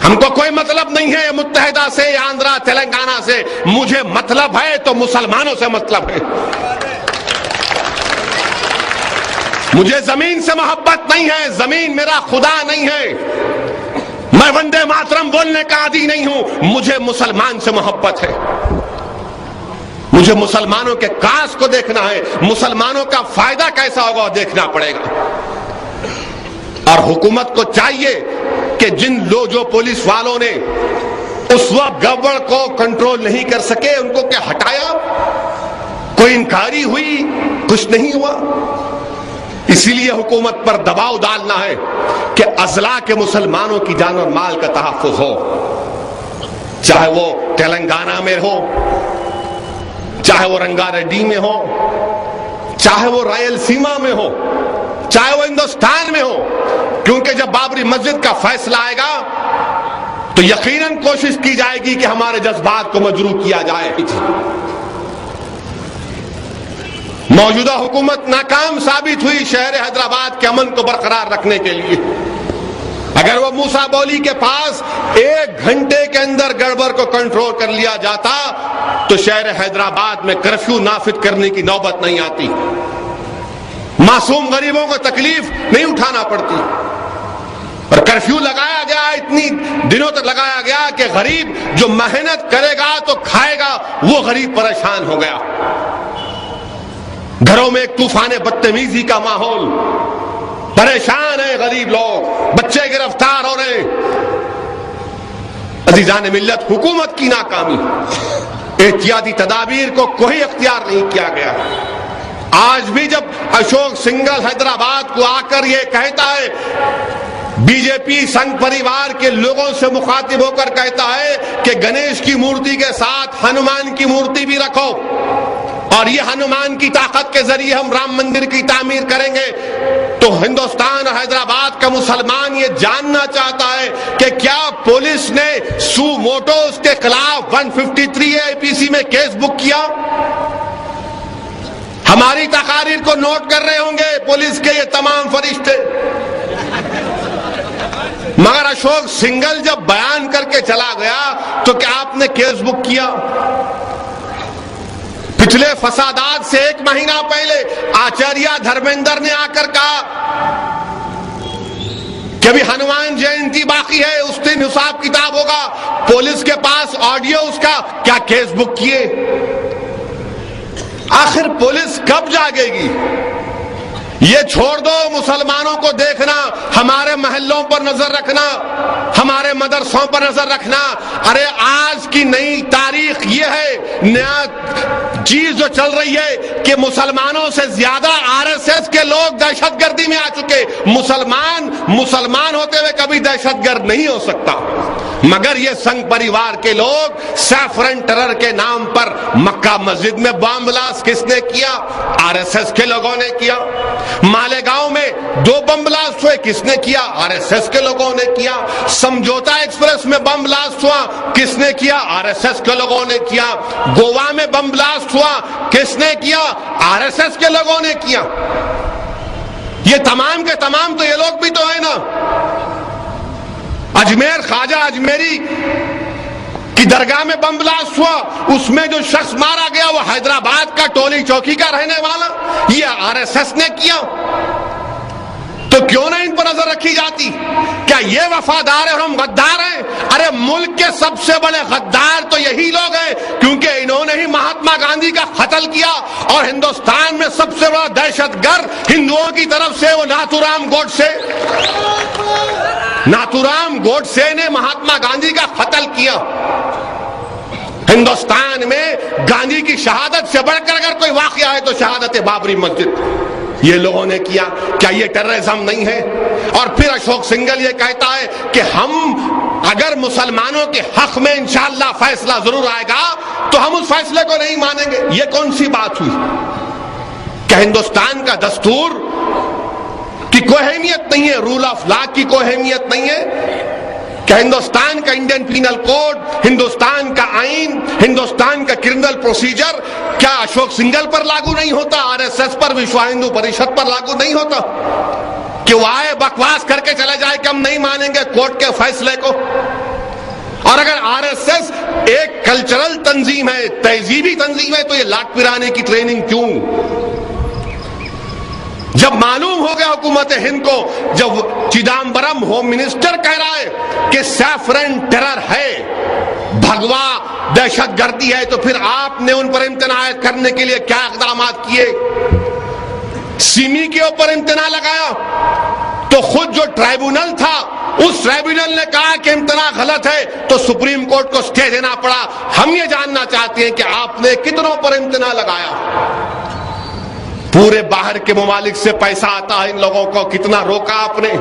ہم کو کوئی مطلب نہیں ہے متحدہ سے یا آندھرا تلنگانہ سے، مجھے مطلب ہے تو مسلمانوں سے مطلب ہے۔ مجھے زمین سے محبت نہیں ہے، زمین میرا خدا نہیں ہے، میں وندے ماترم بولنے کا عادی نہیں ہوں، مجھے مسلمان سے محبت ہے، مجھے مسلمانوں کے کاس کو دیکھنا ہے، مسلمانوں کا فائدہ کیسا ہوگا دیکھنا پڑے گا۔ اور حکومت کو چاہیے کہ جو پولیس والوں نے اس وقت گڑبڑ کو کنٹرول نہیں کر سکے ان کو کیا ہٹایا؟ کوئی انکوائری ہوئی؟ کچھ نہیں ہوا۔ اسی لیے حکومت پر دباؤ ڈالنا ہے کہ اضلاع کے مسلمانوں کی جان اور مال کا تحفظ ہو، چاہے وہ تلنگانہ میں ہو، چاہے وہ رنگا ریڈی میں ہو، چاہے وہ رائل سیما میں ہو، چاہے وہ ہندوستان میں ہو، کیونکہ جب بابری مسجد کا فیصلہ آئے گا تو یقیناً کوشش کی جائے گی کہ ہمارے جذبات کو مجروح کیا جائے۔ موجودہ حکومت ناکام ثابت ہوئی شہر حیدرآباد کے امن کو برقرار رکھنے کے لیے۔ اگر وہ موسیٰ بولی کے پاس 1 گھنٹے کے اندر گڑبڑ کو کنٹرول کر لیا جاتا تو شہر حیدرآباد میں کرفیو نافذ کرنے کی نوبت نہیں آتی، معصوم غریبوں کو تکلیف نہیں اٹھانا پڑتی۔ اور کرفیو لگایا گیا، اتنی دنوں تک لگایا گیا کہ غریب جو محنت کرے گا تو کھائے گا، وہ غریب پریشان ہو گیا۔ گھروں میں ایک طوفان بدتمیزی کا ماحول، پریشان ہیں غریب لوگ، بچے گرفتار ہو رہے ہیں۔ عزیزان ملت، حکومت کی ناکامی، احتیاطی تدابیر کو کوئی اختیار نہیں کیا گیا۔ آج بھی جب اشوک سنگل حیدرآباد کو آ کر یہ کہتا ہے، بی جے پی سنگھ پریوار کے لوگوں سے مخاطب ہو کر کہتا ہے کہ گنیش کی مورتی کے ساتھ ہنومان کی مورتی بھی رکھو اور یہ ہنومان کی طاقت کے ذریعے ہم رام مندر کی تعمیر کریں گے، تو ہندوستان اور حیدرآباد کا مسلمان یہ جاننا چاہتا ہے کہ کیا پولیس نے سو موٹوز کے خلاف 153 اے پی سی میں کیس بک کیا؟ ہماری تقاریر کو نوٹ کر رہے ہوں گے پولیس کے یہ تمام فرشتے، مگر اشوک سنگل جب بیان کر کے چلا گیا تو کیا آپ نے کیس بک کیا؟ پچھلے فسادات سے 1 مہینہ پہلے آچاریہ دھرمیندر نے آ کر کہا کہ ابھی ہنومان جینتی باقی ہے، اس دن حساب کتاب ہوگا، پولیس کے پاس آڈیو اس کا، کیا کیس بک کیے؟ آخر پولیس کب جاگے گی؟ یہ چھوڑ دو مسلمانوں کو دیکھنا، ہمارے محلوں پر نظر رکھنا، ہمارے مدرسوں پر نظر رکھنا۔ ارے آج کی نئی تاریخ یہ ہے، نیا چیز جو چل رہی ہے کہ مسلمانوں سے زیادہ آر ایس ایس کے لوگ دہشت گردی میں آ چکے۔ مسلمان ہوتے ہوئے کبھی دہشت گرد نہیں ہو سکتا، مگر یہ سنگھ پریوار کے لوگ سیفرن ٹرر کے نام پر مکہ مسجد میں بم بلاسٹ کس نے کیا؟ آر ایس ایس کے لوگوں نے کیا۔ مالیگاؤں میں 2 بم بلاسٹ ہوئے، کس نے کیا؟ آر ایس ایس کے لوگوں نے کیا۔ سمجھوتا ایکسپریس میں بم بلاسٹ ہوا، کس نے کیا؟ آر ایس ایس کے لوگوں نے کیا۔ گوا میں بم بلاسٹ ہوا، کس نے کیا؟ آر ایس ایس کے لوگوں نے کیا۔ یہ تمام کے تمام تو یہ لوگ بھی تو ہیں نا۔ اجمیر خواجہ اجمیری کی درگاہ میں بم بلاسٹ ہوا، اس میں جو شخص مارا گیا وہ حیدرآباد کا ٹولی چوکی کا رہنے والا، یہ آر ایس ایس نے کیا۔ تو کیوں نہ ان پر نظر رکھی جاتی؟ کیا یہ وفادار ہے اور ہم غدار ہیں؟ ارے ملک کے سب سے بڑے غدار تو یہی لوگ ہیں، کیونکہ انہوں نے ہی مہاتما گاندھی کا قتل کیا، اور ہندوستان میں سب سے بڑا دہشت گرد ہندوؤں کی طرف سے وہ ناتھورام گوڈسے نے مہاتما گاندھی کا قتل کیا۔ ہندوستان میں گاندھی کی شہادت سے بڑھ کر اگر کوئی واقعہ ہے تو شہادت بابری مسجد یہ لوگوں نے کیا۔ کیا یہ ٹیررزم نہیں ہے؟ اور پھر اشوک سنگل یہ کہتا ہے کہ ہم اگر مسلمانوں کے حق میں انشاءاللہ فیصلہ ضرور آئے گا تو ہم اس فیصلے کو نہیں مانیں گے۔ یہ کون سی بات ہوئی؟ کہ ہندوستان کا دستور کی کوئی اہمیت نہیں ہے، رول آف لا کی کوئی اہمیت نہیں ہے؟ کہ ہندوستان کا انڈین پینل کوڈ، ہندوستان کا آئین، ہندوستان کا کرمنل پروسیجر کیا اشوک سنگل پر لاگو نہیں ہوتا؟ آر ایس ایس پر، وشو ہندو پریشد پر لاگو نہیں ہوتا؟ کہ وہ آئے بکواس کر کے چلے جائے کہ ہم نہیں مانیں گے کورٹ کے فیصلے کو؟ اور اگر RSS ایک کلچرل تنظیم ہے, تہذیبی تنظیم ہے, تو یہ لاٹ پرانے کی ٹریننگ کیوں؟ جب معلوم ہو گیا حکومت ہند کو, جب چدمبرم ہوم منسٹر کہہ رہا ہے کہ سیفرن ٹیرر ہے, بھگوا دہشت گردی ہے, تو پھر آپ نے ان پر امتناع کرنے کے لیے کیا اقدامات کیے؟ سیمی کے اوپر امتناع لگایا تو خود جو ٹرائیبونل تھا اس ٹرائیبونل نے کہا کہ امتناع غلط ہے, تو سپریم کورٹ کو سٹے دینا پڑا. ہم یہ جاننا چاہتے ہیں کہ آپ نے کتنوں پر امتناع لگایا؟ پورے باہر کے ممالک سے پیسہ آتا ہے ان لوگوں کو, کتنا روکا آپ نے؟